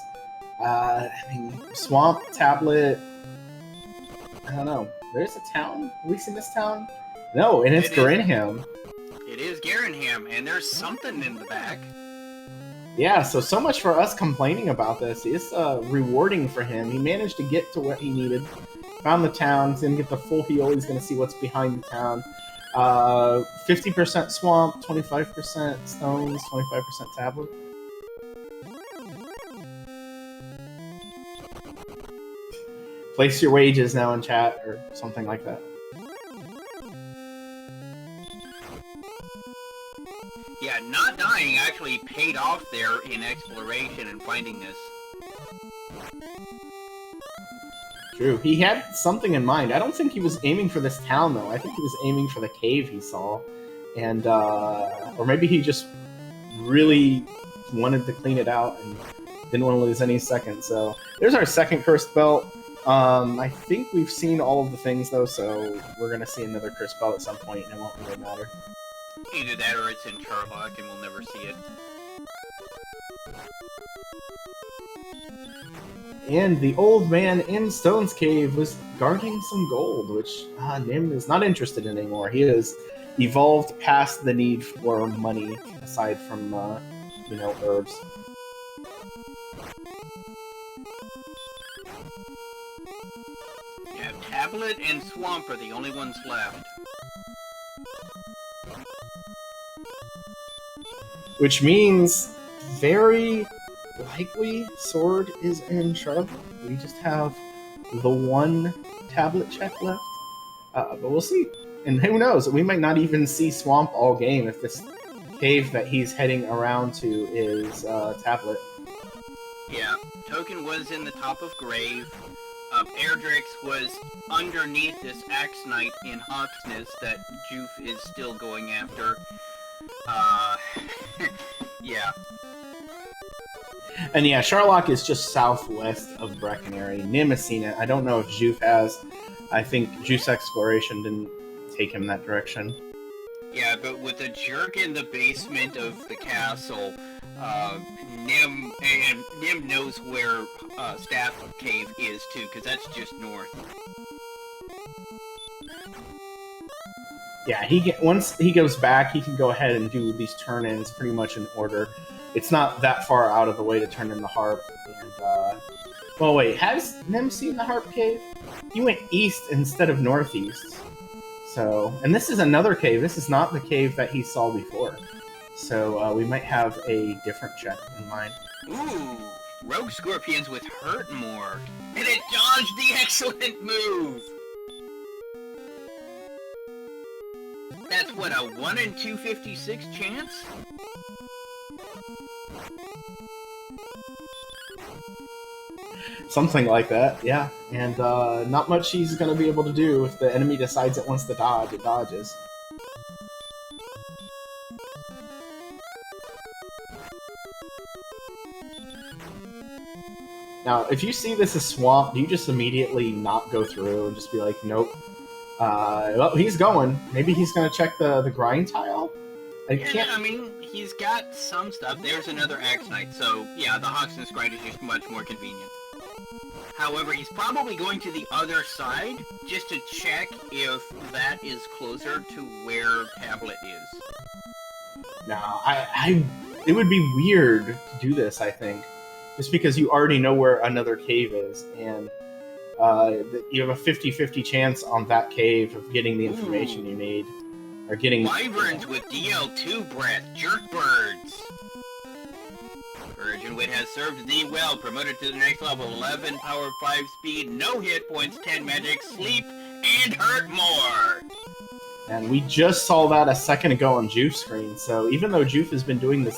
Swamp, Tablet, I don't know. There's a town? Have we seen this town? No, and it's Garinham. It is Garinham, and there's something in the back. Yeah, so much for us complaining about this. It's rewarding for him. He managed to get to what he needed. Found the town. He's going to get the full heal. He's going to see what's behind the town. 50% swamp, 25% stones, 25% tablet. Place your wages now in chat, or something like that. Yeah, not dying actually paid off there in exploration and finding this. True. He had something in mind. I don't think he was aiming for this town, though. I think he was aiming for the cave he saw. And, or maybe he just really wanted to clean it out and didn't want to lose any seconds. So, there's our second cursed belt. I think we've seen all of the things, though, so we're going to see another cursed belt at some point, and it won't really matter. Either that or it's in Charlock and we'll never see it. And the old man in Stone's Cave was guarding some gold, which Nim is not interested in anymore. He has evolved past the need for money, aside from, herbs. Yeah, Tablet and Swamp are the only ones left. Which means, very likely, Sword is in Charlock. We just have the one tablet check left. But we'll see. And who knows, we might not even see Swamp all game if this cave that he's heading around to is tablet. Yeah, Token was in the top of Grave. Erdrix was underneath this Axe Knight in Hawksness that Juef is still going after. Yeah. And yeah, Charlock is just southwest of Breckenary. Nim has seen it. I don't know if Juef has. I think Juice Exploration didn't take him that direction. Yeah, but with the jerk in the basement of the castle, Nim knows where Staff Cave is too, because that's just north. Yeah, once he goes back, he can go ahead and do these turn-ins pretty much in order. It's not that far out of the way to turn in the harp. And well, wait, has Nim seen the harp cave? He went east instead of northeast. So, and this is another cave. This is not the cave that he saw before. So we might have a different check in mind. Ooh, rogue scorpions with hurt more, and it dodged the excellent move. That's what, a 1 in 256 chance? Something like that, yeah. And not much he's going to be able to do if the enemy decides it wants to dodge, it dodges. Now, if you see this as swamp, do you just immediately not go through and just be like, nope? Well, he's going. Maybe he's going to check the grind tile? I mean, he's got some stuff. There's another Axe Knight, so yeah, the Hawksness grind is just much more convenient. However, he's probably going to the other side just to check if that is closer to where Tablet is. Now, it would be weird to do this, I think, just because you already know where another cave is, and you have a 50-50 chance on that cave of getting the information you need, or getting... Wyverns with DL2 breath, jerk birds! Virgin Wit has served thee well, promoted to the next level, 11 power, 5 speed, no hit points, 10 magic, sleep, and hurt more! And we just saw that a second ago on Juef's screen, so even though Juef has been doing this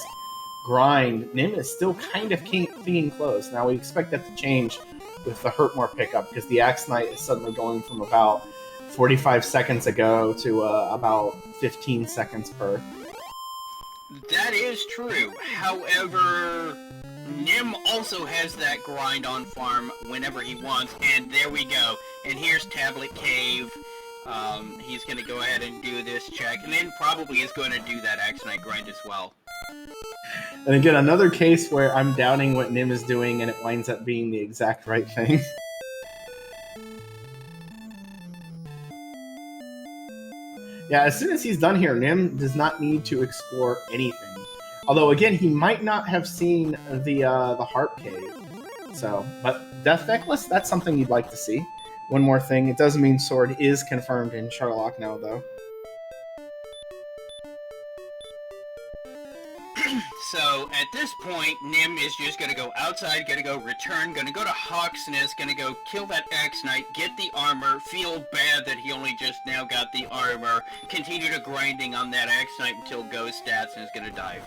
grind, Nim is still kind of thinking close. Now we expect that to change with the hurt more pickup, because the Axe Knight is suddenly going from about 45 seconds ago to about 15 seconds per. That is true. However, Nim also has that grind on farm whenever he wants, and there we go. And here's Tablet Cave. He's going to go ahead and do this check, and then probably is going to do that Axe Knight grind as well. And again, another case where I'm doubting what Nim is doing, and it winds up being the exact right thing. Yeah, as soon as he's done here, Nim does not need to explore anything. Although, again, he might not have seen the Harp Cave. So, but Death Necklace, that's something you'd like to see. One more thing, it doesn't mean Sword is confirmed in Charlock now, though. So, at this point, Nim is just gonna go outside, gonna go return, gonna go to Hawksness, gonna go kill that Axe Knight, get the armor, feel bad that he only just now got the armor, continue to grinding on that Axe Knight until Go stats, and is gonna dive.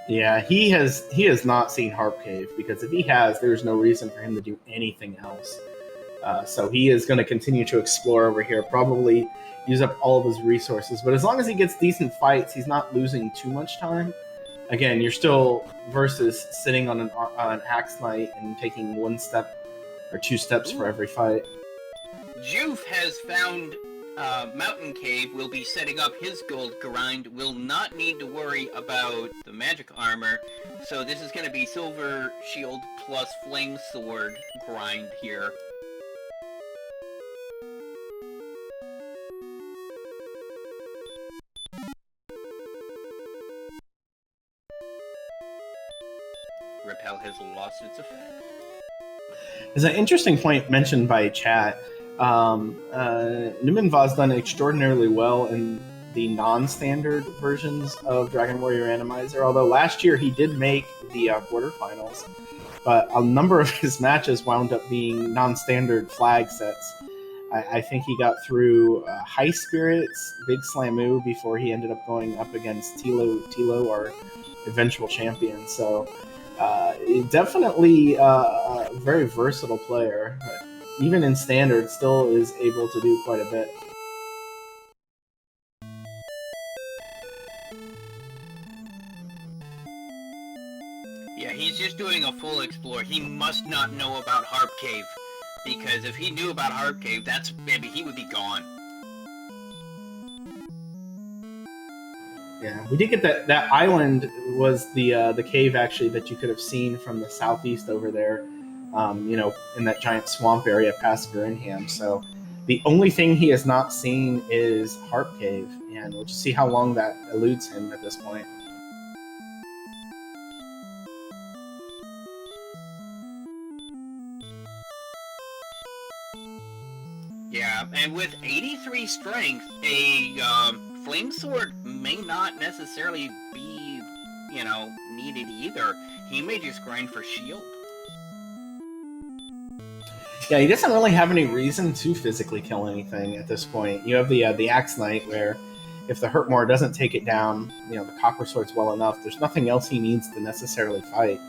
Yeah, he has not seen Harp Cave, because if he has, there's no reason for him to do anything else. So he is going to continue to explore over here, probably use up all of his resources. But as long as he gets decent fights, he's not losing too much time. Again, you're still versus sitting on an Axe Knight and taking 1 step or 2 steps for every fight. Juef has found Mountain Cave, will be setting up his gold grind, will not need to worry about the magic armor. So this is going to be Silver Shield plus Flame Sword grind here. Repel has lost its effect. There's an interesting point mentioned by chat. Nimanva's done extraordinarily well in the non-standard versions of Dragon Warrior Randomizer, although last year he did make the quarterfinals, but a number of his matches wound up being non-standard flag sets. I think he got through High Spirits, Big Slamu, before he ended up going up against Tilo, our eventual champion. So definitely a very versatile player. Even in standard, still is able to do quite a bit. Yeah, he's just doing a full explore. He must not know about Harp Cave. because if he knew about Harp Cave, maybe he would be gone. Yeah, we did get that island was the cave actually that you could have seen from the southeast over there, in that giant swamp area past Grinham. So the only thing he has not seen is Harp Cave, and we'll just see how long that eludes him at this point. Yeah, and with 83 strength, a flame sword may not necessarily be, needed either. He may just grind for shield. Yeah, he doesn't really have any reason to physically kill anything at this point. You have the Axe Knight, where if the Hurtmore doesn't take it down, the Copper Sword's well enough. There's nothing else he needs to necessarily fight.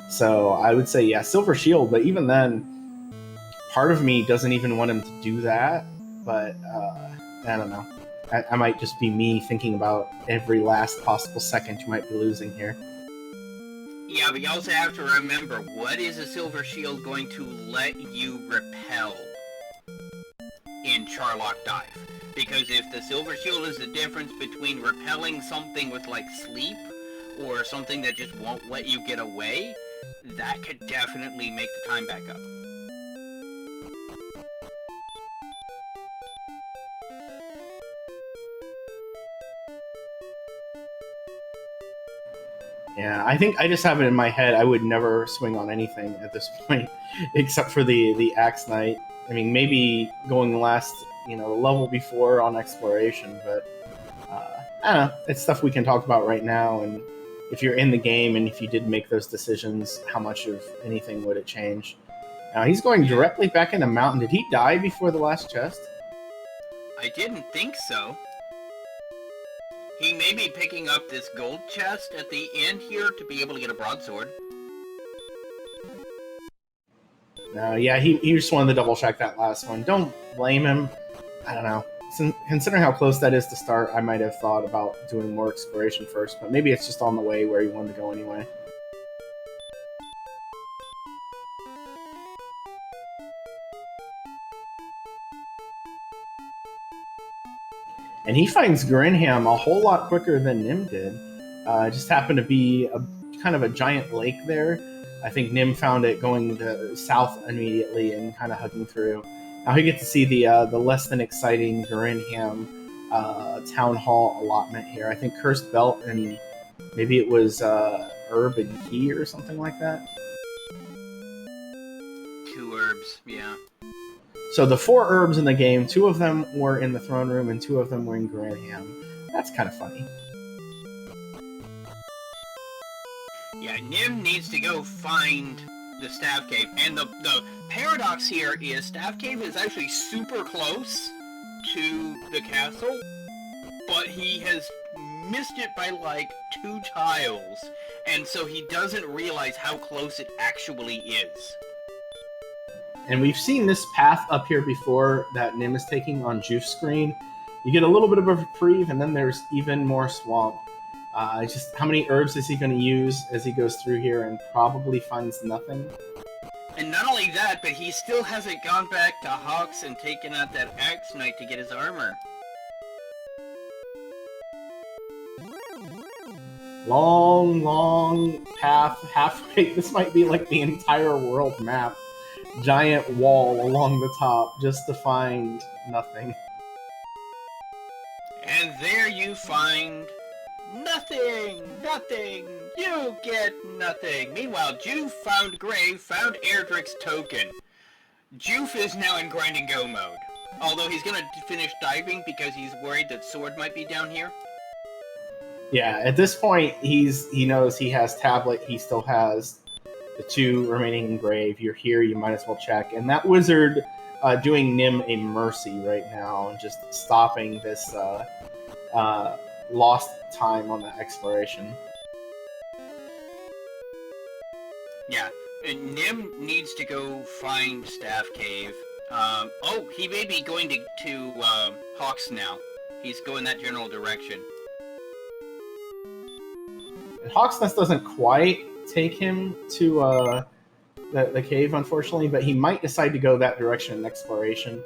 So I would say, yeah, Silver Shield, but even then, part of me doesn't even want him to do that, but I don't know. I might just be me thinking about every last possible second you might be losing here. Yeah, but you also have to remember, what is a Silver Shield going to let you repel in Charlock Dive? Because if the Silver Shield is the difference between repelling something with, like, sleep, or something that just won't let you get away, that could definitely make the time back up. Yeah, I think I just have it in my head. I would never swing on anything at this point, except for the Axe Knight. I mean, maybe going the last, level before on exploration, but I don't know. It's stuff we can talk about right now. And if you're in the game and if you did make those decisions, how much of anything would it change? Now he's going directly back into Mountain. Did he die before the last chest? I didn't think so. He may be picking up this gold chest at the end here to be able to get a broadsword. No, yeah, he just wanted to double check that last one. Don't blame him. I don't know. Considering how close that is to start, I might have thought about doing more exploration first, but maybe it's just on the way where he wanted to go anyway. And he finds Grinham a whole lot quicker than Nim did. Just happened to be kind of a giant lake there. I think Nim found it going south immediately and kind of hugging through. Now he gets to see the less than exciting Grinham town hall allotment here. I think Cursed Belt and maybe it was Herb and Key or something like that. 2 herbs, yeah. So the 4 herbs in the game, 2 of them were in the throne room and 2 of them were in Grinham. That's kind of funny. Yeah, Nim needs to go find the Staff Cave. And the paradox here is Staff Cave is actually super close to the castle, but he has missed it by like 2 tiles, and so he doesn't realize how close it actually is. And we've seen this path up here before that Nim is taking on Juef's screen. You get a little bit of a reprieve, and then there's even more swamp. Just how many herbs is he going to use as he goes through here and probably finds nothing? And not only that, but he still hasn't gone back to Hawks and taken out that Axe Knight to get his armor. Long path, halfway. This might be like the entire world map. Giant wall along the top just to find nothing. And there you find nothing! Nothing! You get nothing! Meanwhile, Juef found Grave, found Erdrick's token. Juef is now in grind and go mode. Although he's gonna finish diving because he's worried that Sword might be down here. Yeah, at this point, he knows he has Tablet, he still has the 2 remaining in Grave. You're here, you might as well check. And that wizard doing Nim a mercy right now, and just stopping this lost time on the exploration. Yeah, and Nim needs to go find Staff Cave. He may be going to Hawks now. He's going that general direction. And Hawksnest doesn't quite take him to the cave, unfortunately, but he might decide to go that direction in exploration.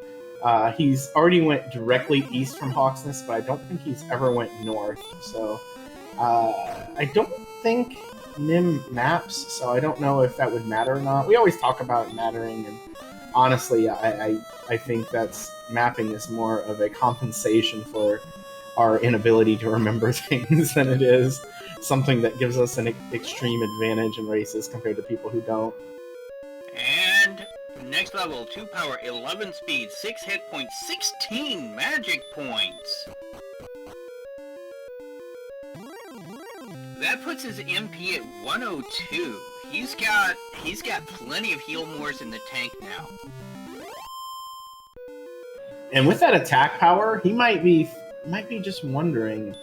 He's already went directly east from Hawksness, but I don't think he's ever went north. So I don't think Nim maps, so I don't know if that would matter or not. We always talk about it mattering, and honestly, I think that's mapping is more of a compensation for our inability to remember things than it is something that gives us an extreme advantage in races compared to people who don't. And next level, 2 power, 11 speed, 6 hit points, 16 magic points. That puts his MP at 102. He's got plenty of heal mores in the tank now. And with that attack power, he might be just wondering,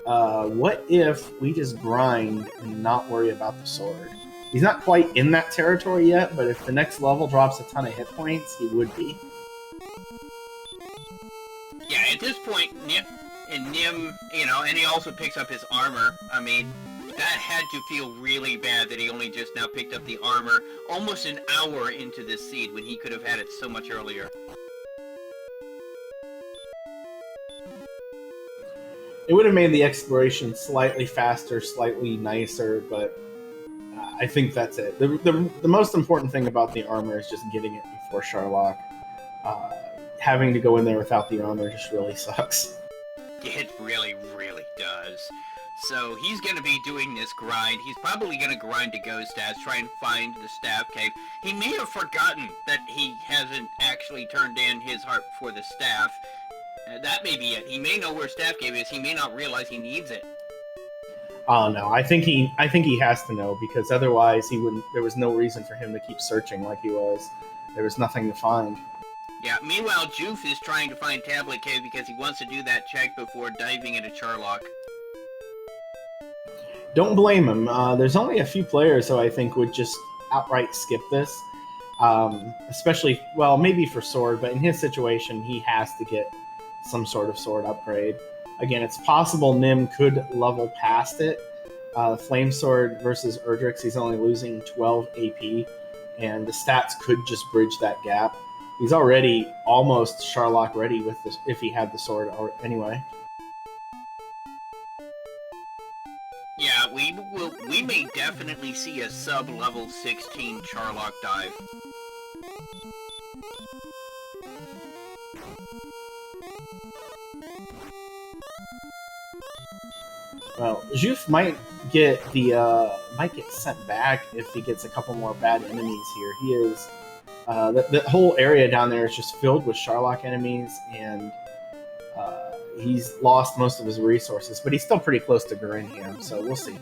what if we just grind and not worry about the sword? He's not quite in that territory yet, but if the next level drops a ton of hit points, he would be. Yeah, at this point, Nim, and he also picks up his armor. I mean, that had to feel really bad that he only just now picked up the armor almost an hour into this seed when he could have had it so much earlier. It would have made the exploration slightly faster, slightly nicer, but I think that's it. The most important thing about the armor is just getting it before Charlock. Having to go in there without the armor just really sucks. It really, really does. So he's going to be doing this grind. He's probably going to grind to Ghost Stats, try and find the staff cave. He may have forgotten that he hasn't actually turned in his heart for the staff. That may be it. He may know where staff cave is. He may not realize he needs it. Oh no, I think he has to know, because otherwise he wouldn't. There was no reason for him to keep searching like he was. There was nothing to find. Yeah. Meanwhile, Juef is trying to find Tablet Cave because he wants to do that check before diving into Charlock. Don't blame him. There's only a few players who I think would just outright skip this. Especially, well, maybe for sword, but in his situation, he has to get some sort of sword upgrade. Again, it's possible Nim could level past it. Flame Sword versus Erdrix, he's only losing 12 AP, and the stats could just bridge that gap. He's already almost Charlock ready with this if he had the sword anyway. Yeah, we may definitely see a sub-level 16 Charlock dive. Well, Juef might get sent back if he gets a couple more bad enemies here. He is the whole area down there is just filled with Charlock enemies, and he's lost most of his resources, but he's still pretty close to Garinham, so we'll see.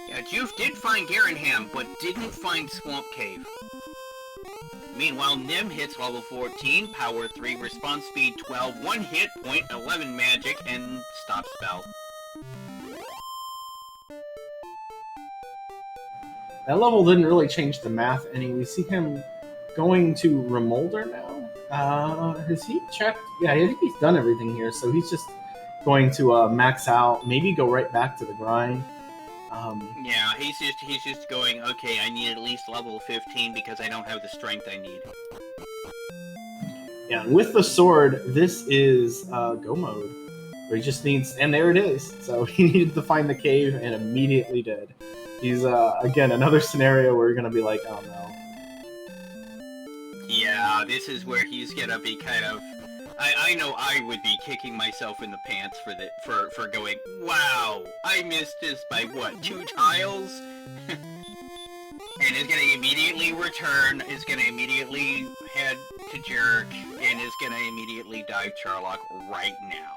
Yeah, Juef did find Garinham, but didn't find Swamp Cave. Meanwhile, Nim hits level 14, power 3, response speed 12, 1 hit point, 11 magic, and stop spell. That level didn't really change the math any. We see him going to Remolder now. Has he checked? Yeah, I think he's done everything here, so he's just going to max out, maybe go right back to the grind. Yeah, he's just going, okay, I need at least level 15 because I don't have the strength I need. Yeah, and with the sword, this is go mode, where he just needs, and there it is. So he needed to find the cave and immediately did. He's, again, another scenario where you're going to be like, oh no. Yeah, this is where he's going to be kind of... I know I would be kicking myself in the pants for going, wow, I missed this by what, 2 tiles? And is going to immediately return, is going to immediately head to Jerk, and is going to immediately dive Charlock right now.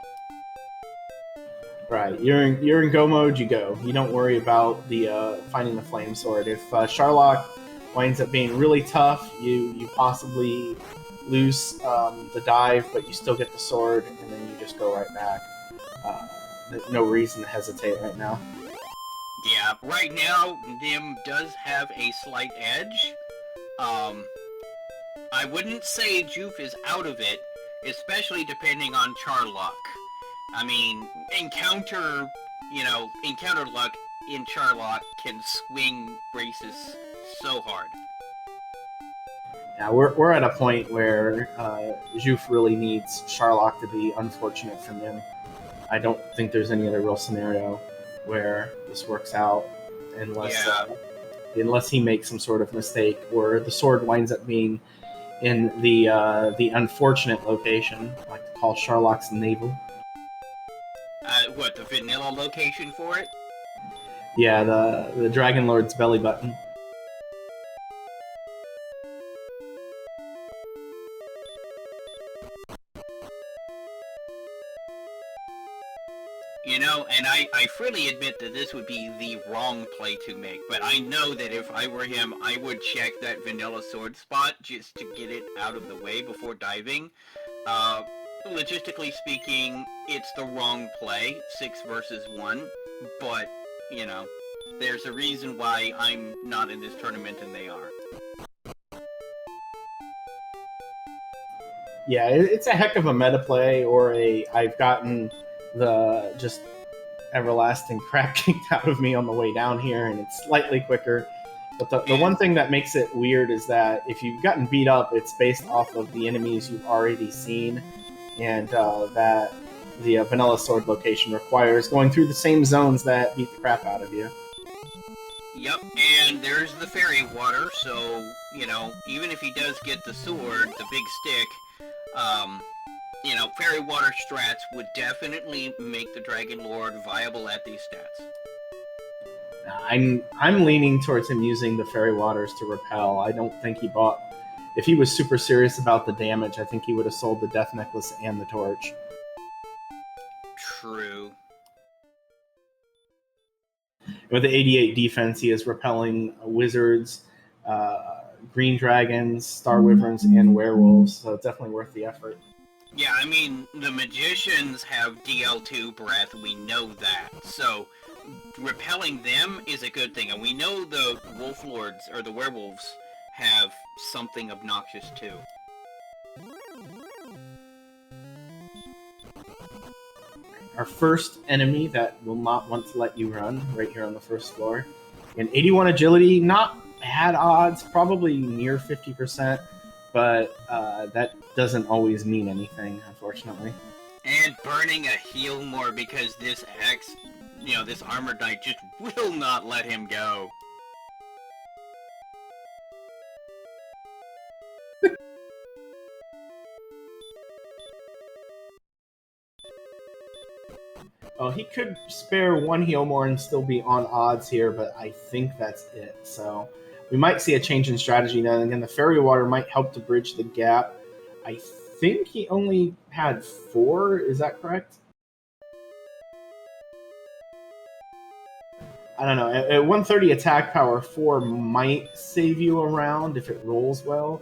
Right, you're in go mode, you go. You don't worry about the finding the flame sword. If Charlock winds up being really tough, you possibly lose the dive, but you still get the sword, and then you just go right back. No reason to hesitate right now. Yeah, right now, Nim does have a slight edge. I wouldn't say Juef is out of it, especially depending on Charlock. I mean, encounter Encounter luck in Charlock can swing races so hard. Yeah, we're at a point where Juef really needs Charlock to be unfortunate for him. I don't think there's any other real scenario where this works out unless he makes some sort of mistake or the sword winds up being in the unfortunate location, like to call Charlock's navel. What, the vanilla location for it? Yeah, the Dragon Lord's belly button. And I freely admit that this would be the wrong play to make, but I know that if I were him, I would check that vanilla sword spot just to get it out of the way before diving. Logistically speaking, it's the wrong play, 6 versus 1, but, there's a reason why I'm not in this tournament and they are. Yeah, it's a heck of a meta play, or I've gotten the just everlasting crap kicked out of me on the way down here, and it's slightly quicker. But the one thing that makes it weird is that if you've gotten beat up, it's based off of the enemies you've already seen, and that the vanilla sword location requires going through the same zones that beat the crap out of you. Yep, and there's the fairy water, so, even if he does get the sword, the big stick, fairy water strats would definitely make the Dragon Lord viable at these stats. I'm leaning towards him using the fairy waters to repel. I don't think he bought... If he was super serious about the damage, I think he would have sold the Death Necklace and the Torch. True. With the 88 defense, he is repelling wizards, green dragons, star wyverns, and werewolves, so it's definitely worth the effort. Yeah, I mean, the magicians have DL2 breath, we know that, so repelling them is a good thing, and we know the wolf lords, or the werewolves, have something obnoxious too. Our first enemy that will not want to let you run, right here on the first floor. And 81 agility, not bad odds, probably near 50%, but that doesn't always mean anything, unfortunately. And burning a heal more because this this armored knight just will not let him go. Well, he could spare one heal more and still be on odds here, but I think that's it. So we might see a change in strategy now. And again, the fairy water might help to bridge the gap. I think he only had 4. Is that correct? I don't know. At 130 attack power, 4 might save you a round if it rolls well.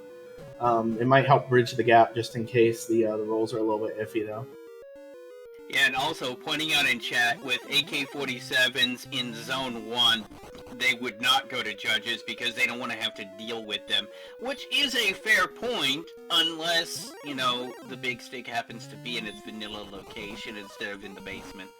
It might help bridge the gap just in case the rolls are a little bit iffy, though. Yeah, and also pointing out in chat, with AK-47s in Zone 1, they would not go to judges because they don't want to have to deal with them. Which is a fair point, unless, the big stick happens to be in its vanilla location instead of in the basement.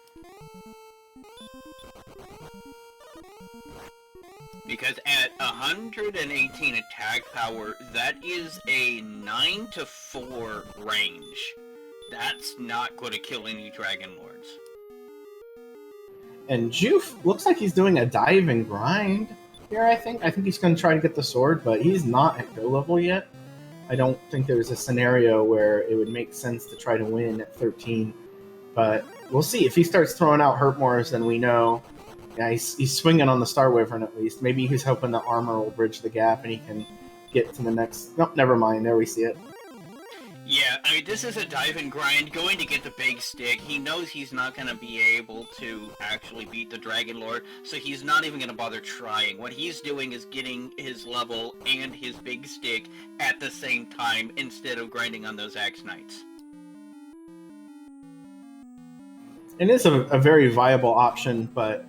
Because at 118 attack power, that is a 9 to 4 range. That's not going to kill any Dragon Lords. And Juef looks like he's doing a dive and grind here, I think. I think he's going to try to get the sword, but he's not at go level yet. I don't think there's a scenario where it would make sense to try to win at 13. But we'll see. If he starts throwing out Hurtmores, then we know. Yeah, he's swinging on the Star Wyvern at least. Maybe he's hoping the armor will bridge the gap and he can get to the next... Nope, never mind. There we see it. Yeah, I mean, this is a dive and grind, going to get the big stick. He knows he's not going to be able to actually beat the Dragon Lord, so he's not even going to bother trying. What he's doing is getting his level and his big stick at the same time, instead of grinding on those Axe Knights. It is a very viable option, but,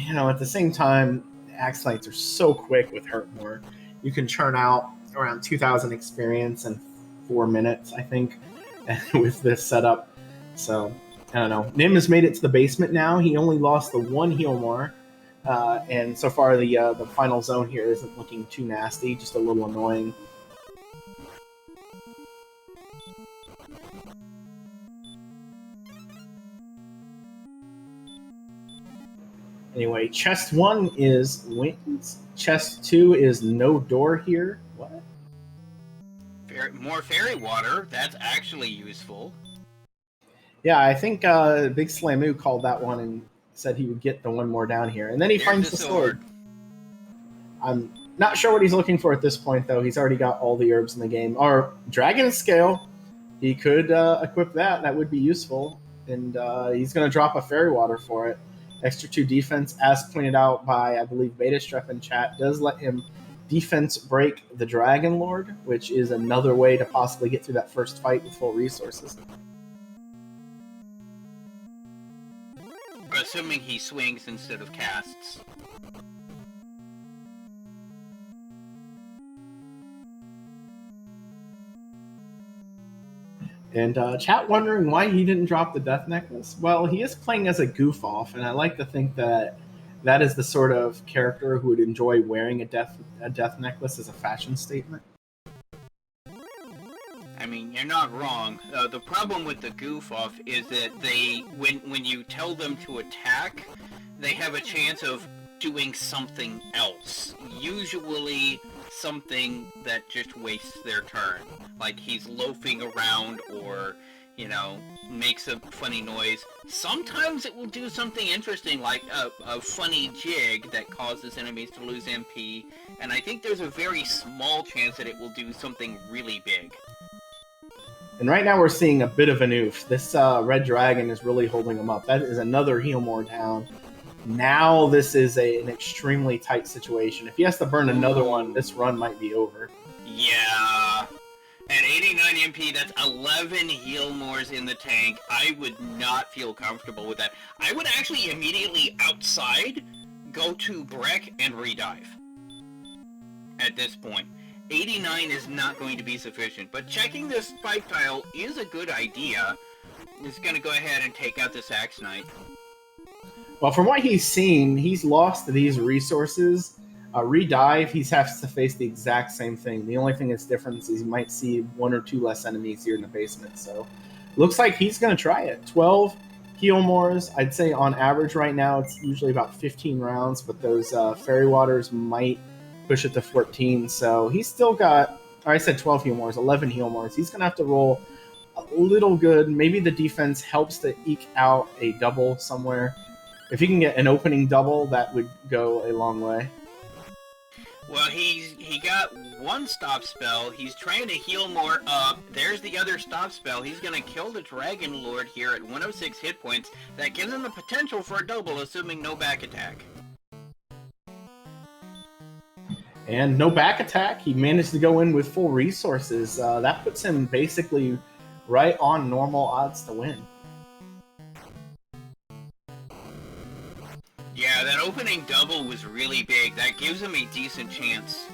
at the same time, Axe Knights are so quick with Hurtmore. You can churn out around 2,000 experience and 4 minutes, I think, with this setup. So I don't know. Nim has made it to the basement now. He only lost the one heal more. And so far, the final zone here isn't looking too nasty, just a little annoying. Anyway, chest 1 is wins. Chest 2 is no door here. What? More fairy water. That's actually useful. Yeah, I think Big Slamu called that one and said he would get the one more down here. And then he finds the sword. I'm not sure what he's looking for at this point, though. He's already got all the herbs in the game. Or Dragon Scale. He could equip that. That would be useful. And he's going to drop a fairy water for it. Extra 2 defense, as pointed out by, I believe, Betastrep in chat, does let him defense break the Dragon Lord, which is another way to possibly get through that first fight with full resources. Assuming he swings instead of casts. And chat wondering why he didn't drop the Death Necklace. Well, he is playing as a goof-off, and I like to think that that is the sort of character who would enjoy wearing a death necklace as a fashion statement. I mean, you're not wrong. The problem with the goof-off is that when you tell them to attack, they have a chance of doing something else. Usually something that just wastes their turn. Like he's loafing around or, you know, makes a funny noise. Sometimes it will do something interesting like a funny jig that causes enemies to lose MP. And I think there's a very small chance that it will do something really big. And right now we're seeing a bit of an oof. This red dragon is really holding him up. That is another heal more down. Now this is an extremely tight situation. If he has to burn another one, this run might be over. Yeah. At 89 MP, that's 11 heal mores in the tank. I would not feel comfortable with that. I would actually immediately outside go to Breck and redive. At this point. 89 is not going to be sufficient, but checking this spike tile is a good idea. He's going to go ahead and take out this Axe Knight. Well, from what he's seen, he's lost these resources. Redive, he has to face the exact same thing. The only thing that's different is he might see 1 or 2 less enemies here in the basement. So, looks like he's going to try it. 12 heal mores. I'd say on average right now it's usually about 15 rounds, but those fairy waters might push it to 14. So he's still got, or I said 12 heal mores, 11 heal mores. He's going to have to roll a little good. Maybe the defense helps to eke out a double somewhere. If he can get an opening double, that would go a long way. Well, he got 1 stop spell. He's trying to heal more up. There's the other stop spell. He's going to kill the Dragon Lord here at 106 hit points. That gives him the potential for a double, assuming no back attack. And no back attack. He managed to go in with full resources. That puts him basically right on normal odds to win. Yeah, that opening double was really big. That gives him a decent chance.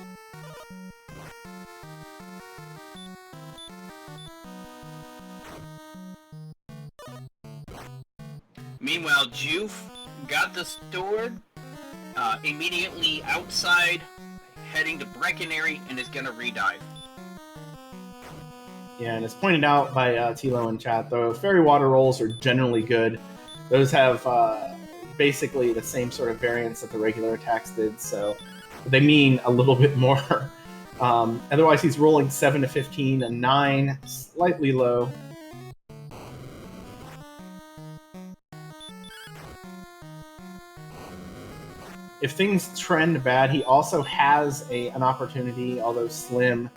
Meanwhile, Juef got the sword immediately outside, heading to Breckenary, and is going to redive. Yeah, and it's pointed out by Tilo in chat, though, fairy water rolls are generally good. Those have basically the same sort of variance that the regular attacks did, so they mean a little bit more. Otherwise, he's rolling 7 to 15, a 9, slightly low. If things trend bad, he also has an opportunity, although slim,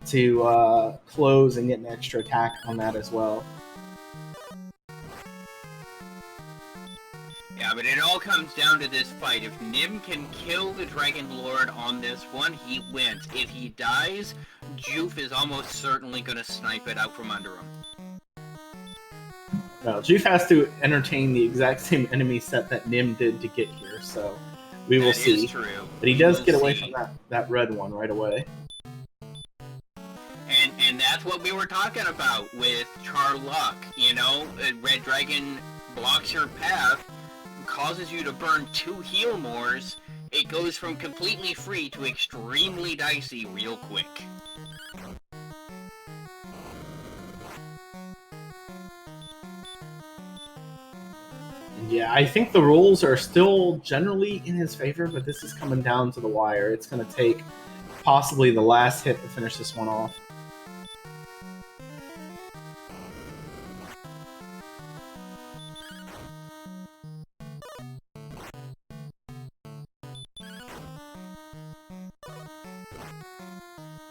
to close and get an extra attack on that as well. Yeah, but it all comes down to this fight. If Nim can kill the Dragon Lord on this one, he wins. If he dies, Juef is almost certainly going to snipe it out from under him. Well, Juef has to entertain the exact same enemy set that Nim did to get here, so we will see. That is true. But he does get away from that red one right away. And that's what we were talking about with Charlock. You know, Red Dragon blocks your path, causes you to burn 2 heal mores, it goes from completely free to extremely dicey real quick. Yeah, I think the rules are still generally in his favor, but this is coming down to the wire. It's going to take possibly the last hit to finish this one off.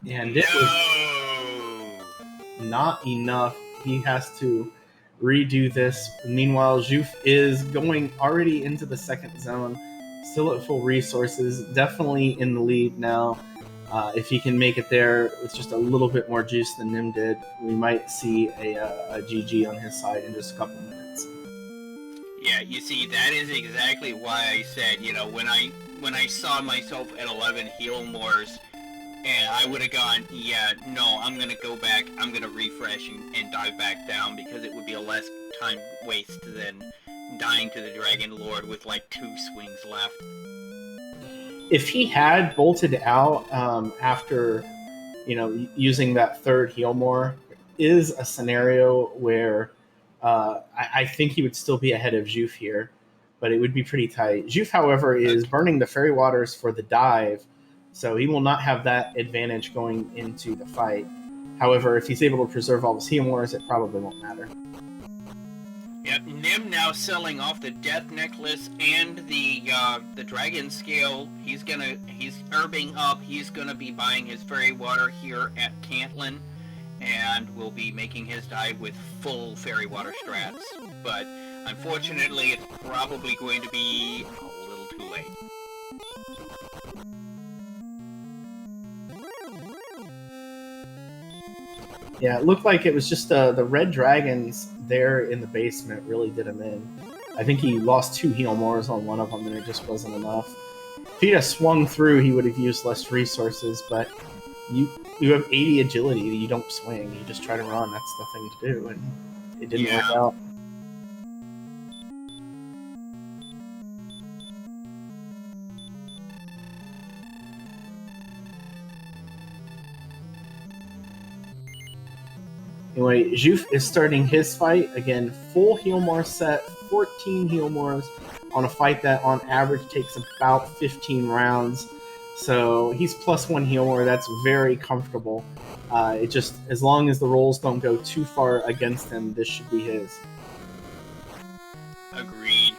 And it was not enough. He has to redo this. Meanwhile, Juef is going already into the second zone, still at full resources, definitely in the lead now. If he can make it there with just a little bit more juice than Nim did, we might see a GG on his side in just a couple minutes. Yeah, you see, that is exactly why I said, you know, when I saw myself at 11 heal mores, and I would have gone, yeah, no, I'm going to go back, I'm going to refresh and dive back down, because it would be a less time waste than dying to the Dragon Lord with like 2 swings left. If he had bolted out after, you know, using that third heal more, is a scenario where I think he would still be ahead of Juef here, but it would be pretty tight. Juef, however, is burning the Fairy Waters for the dive, so he will not have that advantage going into the fight. However, if he's able to preserve all his heal mores, it probably won't matter. Yep, Nim now selling off the Death Necklace and the Dragon Scale. He's herbing up. He's gonna be buying his Fairy Water here at Cantlin, and will be making his dive with full Fairy Water strats. But unfortunately, it's probably going to be a little too late. Yeah, it looked like it was just the red dragons there in the basement really did him in. I think he lost 2 heal mores on one of them, and it just wasn't enough. If he'd have swung through, he would have used less resources, but you have 80 agility, you don't swing, you just try to run, that's the thing to do, and it didn't work out. Anyway, Juef is starting his fight. Again, full heal more set, 14 heal mores on a fight that on average takes about 15 rounds. So he's +1 heal more. That's very comfortable. It just, as long as the rolls don't go too far against him, this should be his. Agreed.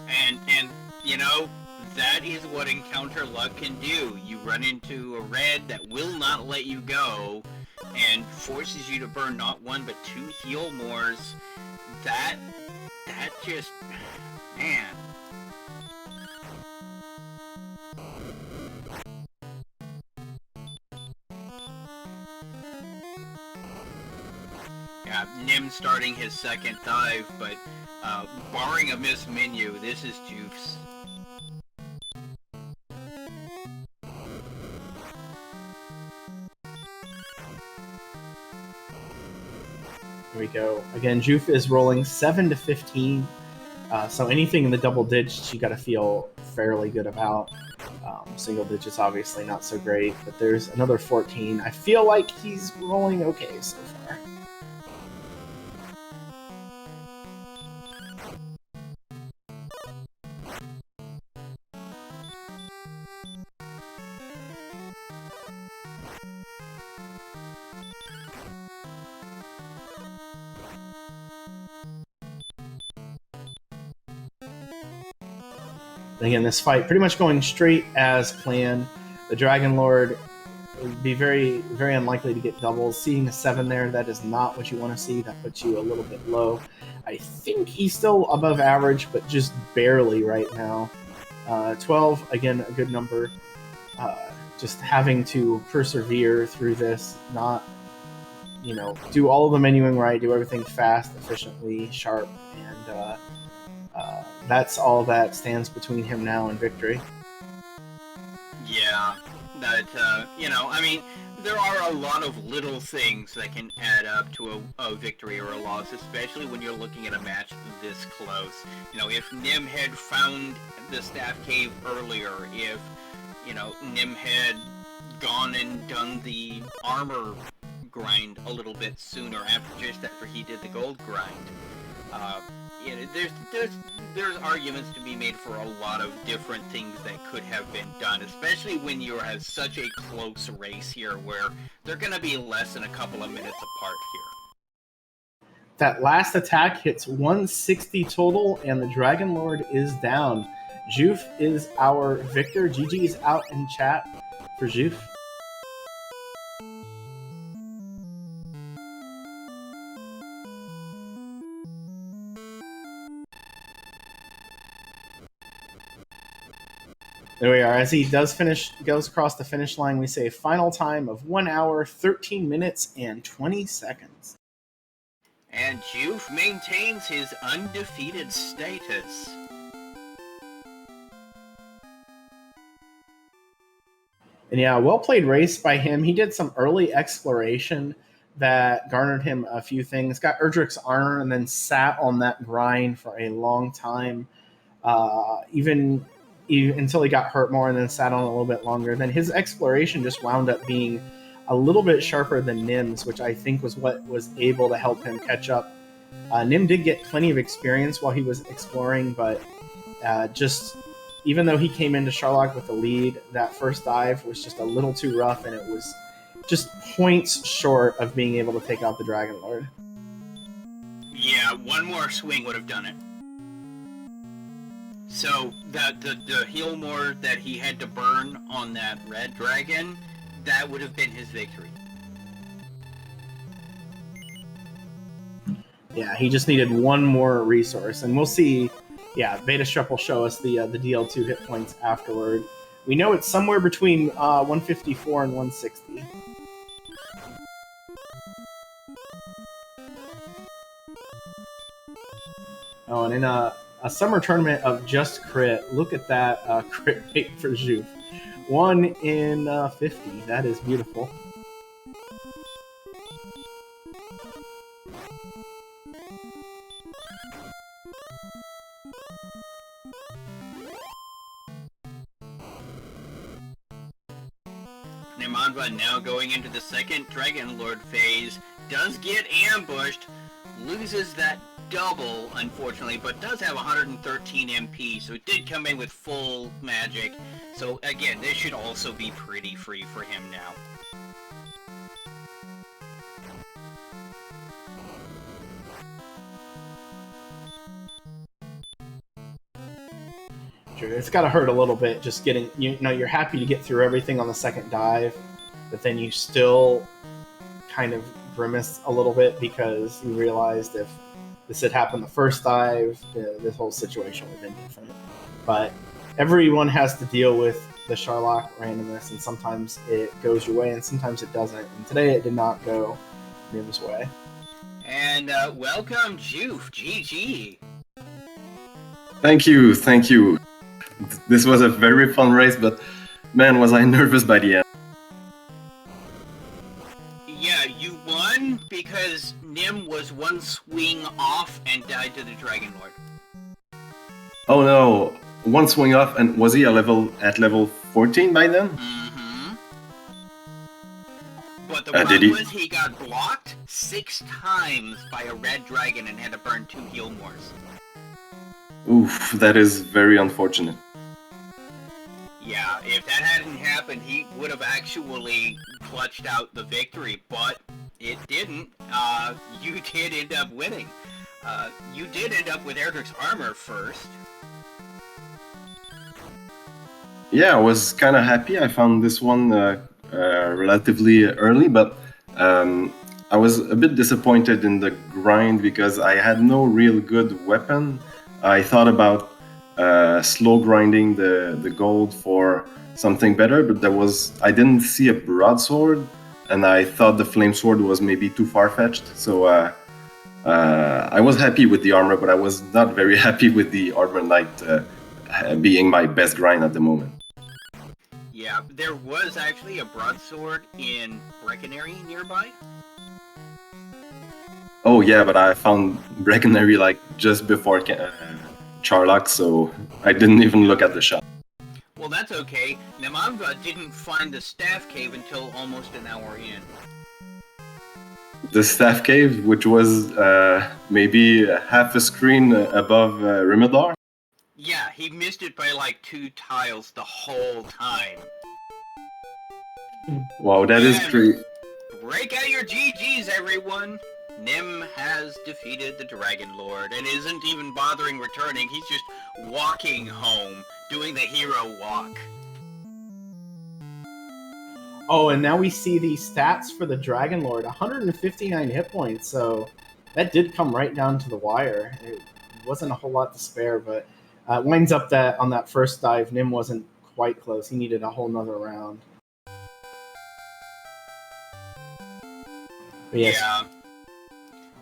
And you know, that is what Encounter Luck can do. You run into a red that will not let you go, and forces you to burn not 1 but 2 heal mores. That just, man. Yeah, Nim starting his second dive, but barring a missed menu, this is Juef's. Here we go. Again, Juef is rolling 7 to 15. So anything in the double digits you got to feel fairly good about. Single digits obviously not so great, but there's another 14. I feel like he's rolling okay so far. Again, this fight pretty much going straight as planned. The Dragon Lord would be very, very unlikely to get doubles. Seeing a 7 there, that is not what you want to see. That puts you a little bit low. I think he's still above average, but just barely right now. 12, again, a good number. Just having to persevere through this, not, you know, do all of the menuing right, do everything fast, efficiently, sharp, and that's all that stands between him now and victory. Yeah, that, you know, I mean, there are a lot of little things that can add up to a victory or a loss, especially when you're looking at a match this close. You know, if Nim had found the staff cave earlier, if, you know, Nim had gone and done the armor grind a little bit sooner just after he did the gold grind. You know, there's arguments to be made for a lot of different things that could have been done, especially when you have such a close race here where they're going to be less than a couple of minutes apart here. That last attack hits 160 total, and the Dragon Lord is down. Juef is our victor. GG is out in chat for Juef. There we are. As he goes across the finish line, we say final time of 1 hour, 13 minutes, and 20 seconds. And Juef maintains his undefeated status. And yeah, well-played race by him. He did some early exploration that garnered him a few things. Got Erdrick's armor and then sat on that grind for a long time. Even until he got hurt more and then sat on it a little bit longer. Then his exploration just wound up being a little bit sharper than Nim's, which I think was what was able to help him catch up. Nim did get plenty of experience while he was exploring, but just even though he came into Charlock with the lead, that first dive was just a little too rough, and it was just points short of being able to take out the Dragon Lord. Yeah, one more swing would have done it. So the heal more that he had to burn on that red dragon, that would have been his victory. Yeah, he just needed one more resource, and we'll see. Yeah, Beta Strep will show us the DL2 hit points afterward. We know it's somewhere between 154 and 160. Oh, and in a summer tournament of just crit, look at that crit rate for Juef. 1 in 50. That is beautiful. Nimanva now going into the second Dragon Lord phase, does get ambushed, loses that double, unfortunately, but does have 113 MP, so it did come in with full magic. So again, this should also be pretty free for him now. Sure, it's got to hurt a little bit just getting, you know, you're happy to get through everything on the second dive, but then you still kind of grimace a little bit because you realized if this had happened the first dive, this whole situation would have been different. But everyone has to deal with the Charlock randomness, and sometimes it goes your way and sometimes it doesn't. And today it did not go Nim's way. And welcome, Juef. GG. Thank you. This was a very fun race, but man, was I nervous by the end. Yeah, you won because Nim was one swing off and died to the Dragon Lord. Oh no, one swing off, and was he at level 14 by then? Mm-hmm. But the problem was he got blocked 6 times by a red dragon and had to burn 2 heal mores. Oof, that is very unfortunate. Yeah, if that hadn't happened, he would have actually clutched out the victory, but it didn't. You did end up winning. You did end up with Erdrick's armor first. Yeah, I was kind of happy. I found this one relatively early, but I was a bit disappointed in the grind because I had no real good weapon. I thought about slow grinding the gold for something better, but I didn't see a broadsword, and I thought the flame sword was maybe too far-fetched. So I was happy with the armor, but I was not very happy with the armor knight being my best grind at the moment. Yeah, there was actually a broadsword in Breckenary nearby. Oh yeah, but I found Breckenary like just before Charlock, so I didn't even look at the shop. Well, that's okay. Nimanva didn't find the staff cave until almost an hour in. The staff cave, which was maybe half a screen above Rimidar. Yeah, he missed it by like 2 tiles the whole time. Wow, that is great. Break out your GGs, everyone! Nim has defeated the Dragon Lord and isn't even bothering returning. He's just walking home, doing the hero walk. Oh, and now we see the stats for the Dragon Lord, 159 hit points, so that did come right down to the wire. It wasn't a whole lot to spare, but it winds up that on that first dive, Nim wasn't quite close. He needed a whole nother round. But yes. Yeah.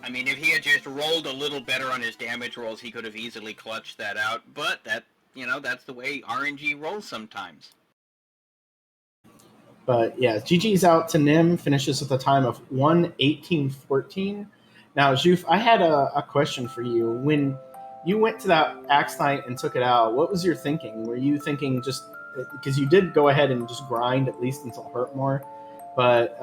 I mean, if he had just rolled a little better on his damage rolls, he could have easily clutched that out. But that, that's the way RNG rolls sometimes. But yeah, GG's out to Nim, finishes with a time of 1:18.14. Now, Juef, I had a question for you. When you went to that Axe Knight and took it out, what was your thinking? Were you thinking just because you did go ahead and just grind at least until hurt more, but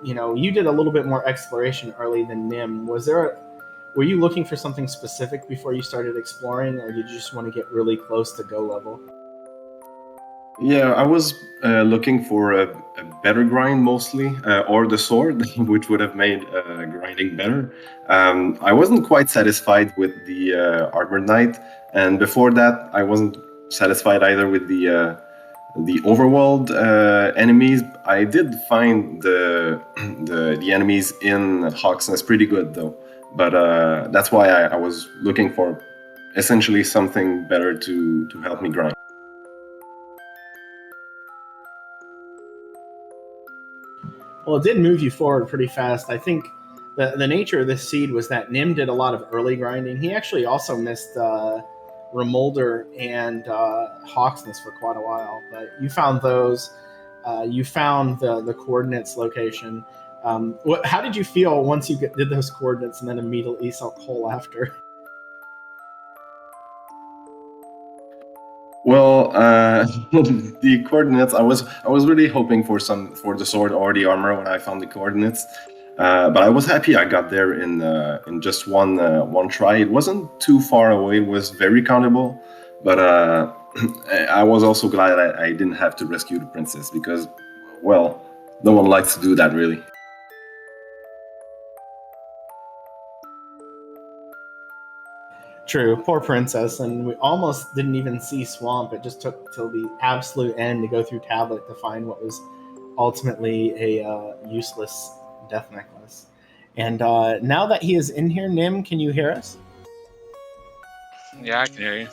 you did a little bit more exploration early than Nim. Were you looking for something specific before you started exploring, or did you just want to get really close to go level? Yeah, I was looking for a better grind mostly, or the sword, which would have made grinding better. I wasn't quite satisfied with the Armored Knight, and before that, I wasn't satisfied either with the overworld enemies. I did find the enemies in Hawksness pretty good though, but that's why I was looking for essentially something better to help me grind. Well, it did move you forward pretty fast. I think the nature of this seed was that Nim did a lot of early grinding. He actually also missed Remolder and Hawksness for quite a while, but you found those. You found the coordinates location. How did you feel once you did those coordinates and then immediately saw Cole after? Well, the coordinates. I was really hoping for the sword or the armor when I found the coordinates, but I was happy I got there in just one try. It wasn't too far away. It was very countable, but I was also glad I didn't have to rescue the princess because, well, no one likes to do that really. True, poor princess, and we almost didn't even see Swamp. It just took till the absolute end to go through Tablet to find what was ultimately a useless death necklace. And now that he is in here, Nim, can you hear us? Yeah, I can hear you.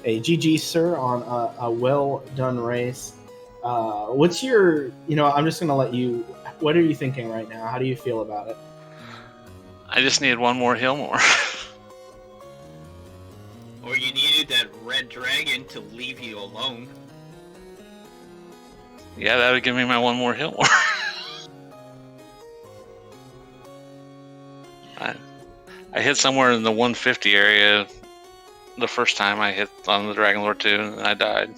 A GG, sir, on a well done race. What's your, I'm just going to let you, what are you thinking right now? How do you feel about it? I just needed one more heal more. Or you needed that red dragon to leave you alone. Yeah, that would give me my one more heal more. I hit somewhere in the 150 area the first time I hit on the Dragon Lord 2, and I died.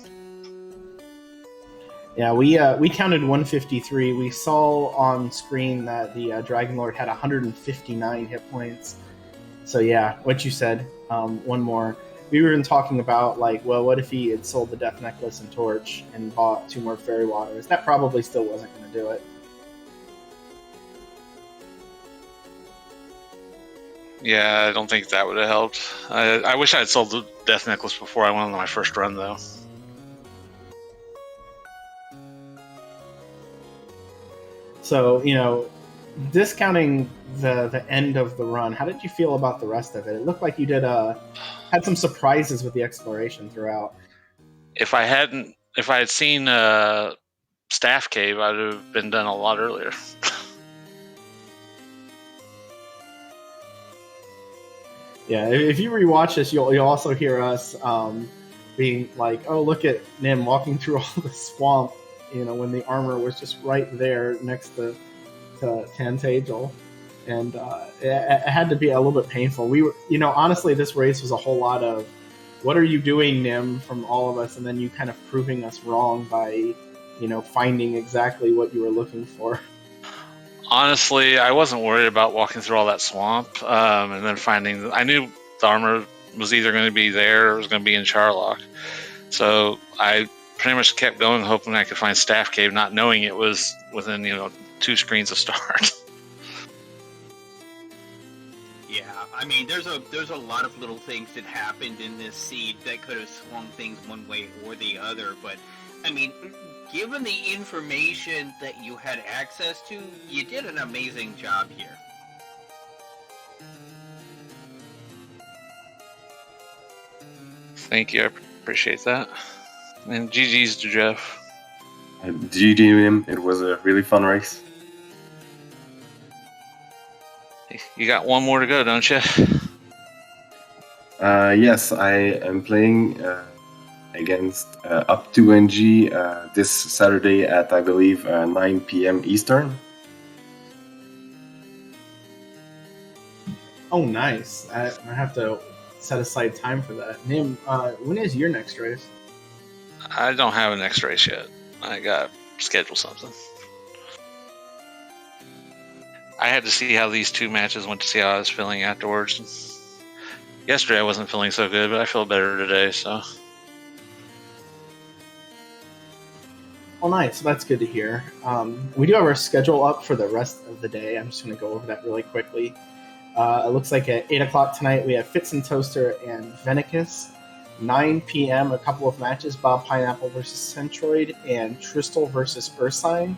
Yeah, we counted 153. We saw on screen that the Dragon Lord had 159 hit points. So yeah, what you said, one more. We were even talking about, like, well, what if he had sold the Death Necklace and Torch and bought 2 more Fairy Waters? That probably still wasn't going to do it. Yeah, I don't think that would have helped. I wish I had sold the Death Necklace before I went on my first run, though. So, discounting the end of the run, how did you feel about the rest of it? It looked like you had some surprises with the exploration throughout. If I had seen Staff Cave, I'd have been done a lot earlier. Yeah, if you rewatch this, you'll also hear us being like, oh, look at Nim walking through all the swamp, when the armor was just right there next to Tantagel. And it had to be a little bit painful. We were, honestly, this race was a whole lot of, what are you doing, Nim, from all of us, and then you kind of proving us wrong by, finding exactly what you were looking for. Honestly, I wasn't worried about walking through all that swamp, and then finding. I knew the armor was either going to be there or it was going to be in Charlock, so I pretty much kept going, hoping I could find Staff Cave, not knowing it was within 2 screens of start. Yeah, I mean, there's a lot of little things that happened in this seed that could have swung things one way or the other, but I mean, given the information that you had access to, you did an amazing job here. Thank you, I appreciate that. And GG's to Jeff. GG him. It was a really fun race. You got one more to go, don't you? Yes, I am playing against up to NG this Saturday at, I believe, 9 p.m. Eastern. Oh, nice. I have to set aside time for that. Nim, when is your next race? I don't have a next race yet. I got to schedule something. I had to see how these 2 matches went to see how I was feeling afterwards. Yesterday I wasn't feeling so good, but I feel better today, so. Well, nice. So that's good to hear. We do have our schedule up for the rest of the day. I'm just going to go over that really quickly. It looks like at 8 o'clock tonight we have Fitz and Toaster and Venicus. 9 p.m. a couple of matches, Bob Pineapple versus Centroid and Tristal versus Ursine.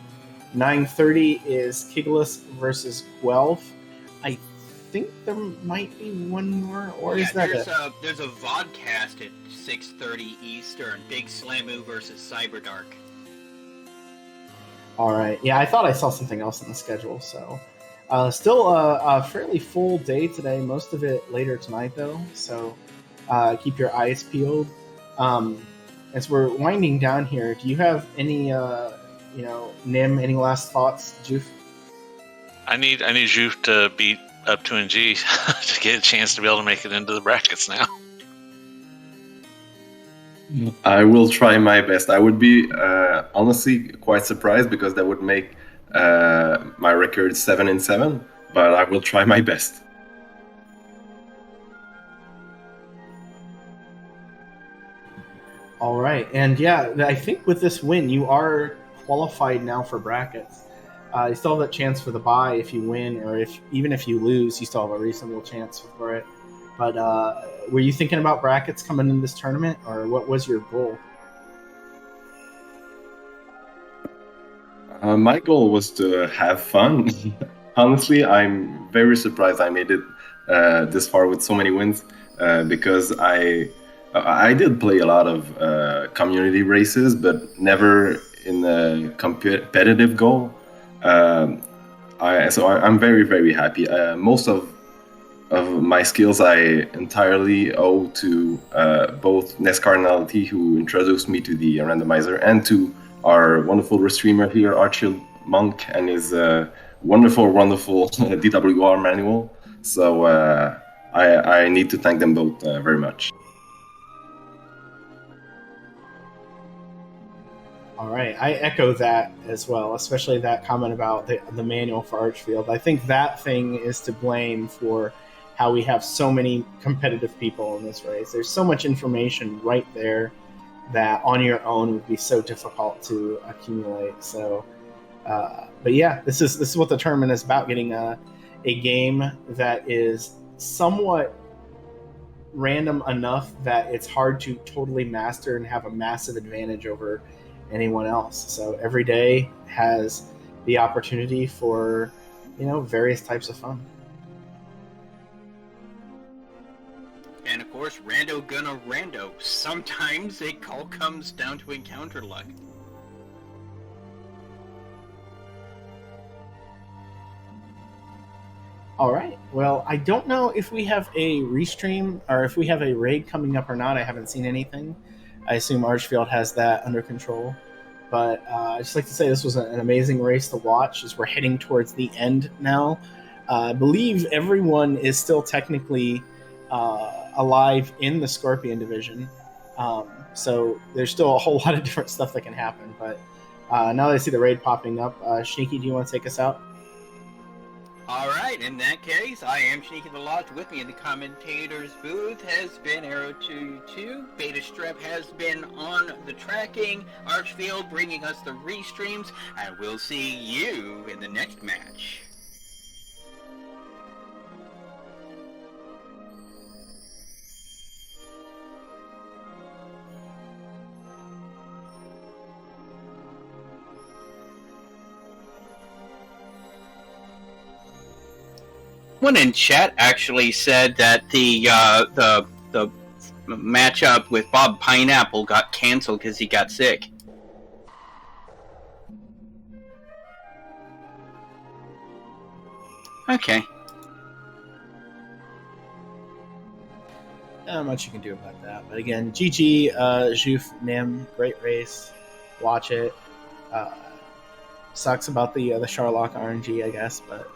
9:30 is Kiglis versus Guelph. I think there might be one more, or is that there's a vodcast at 6:30 Eastern, Big Slamu versus Cyberdark. All right. Yeah, I thought I saw something else on the schedule, so... still a fairly full day today, most of it later tonight, though, so keep your eyes peeled. As we're winding down here, do you have any, Nim, any last thoughts, Juef? I need Juef to beat up to NG to get a chance to be able to make it into the brackets now. I will try my best. I would be honestly quite surprised because that would make my record 7-7, but I will try my best. All right, and yeah, I think with this win, you are qualified now for brackets. You still have that chance for the bye if you win, or even if you lose, you still have a reasonable chance for it. But were you thinking about brackets coming in this tournament, or what was your goal? My goal was to have fun. Honestly, I'm very surprised I made it this far with so many wins because I did play a lot of community races, but never in a competitive goal. So I'm very, very happy. Most of my skills I entirely owe to both Ness Cardinality, who introduced me to the randomizer, and to our wonderful restreamer here, Archil Monk, and his wonderful DWR manual. So I need to thank them both very much. All right, I echo that as well, especially that comment about the manual for Archfield. I think that thing is to blame for how we have so many competitive people in this race. There's so much information right there that on your own would be so difficult to accumulate. So, but yeah, this is what the tournament is about: getting a game that is somewhat random enough that it's hard to totally master and have a massive advantage over anyone else. So every day has the opportunity for, various types of fun. And of course, rando gonna rando. Sometimes it all comes down to encounter luck. All right. Well, I don't know if we have a restream or if we have a raid coming up or not. I haven't seen anything. I assume Archfield has that under control. But I just like to say this was an amazing race to watch as we're heading towards the end now. I believe everyone is still technically alive in the Scorpion division. So there's still a whole lot of different stuff that can happen. But now that I see the raid popping up, Sneaky, do you want to take us out? All right, in that case, I am Sneaky the Lodge. With me in the commentator's booth has been Arrow22. Beta Strep has been on the tracking. Archfield bringing us the restreams. And we'll see you in the next match. One in chat actually said that the matchup with Bob Pineapple got canceled because he got sick. Okay. Not much you can do about that. But again, GG, Juef, Nim, great race. Watch it. Sucks about the Charlock RNG, I guess, but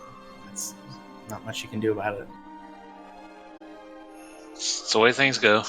it's not much you can do about it. It's the way things go.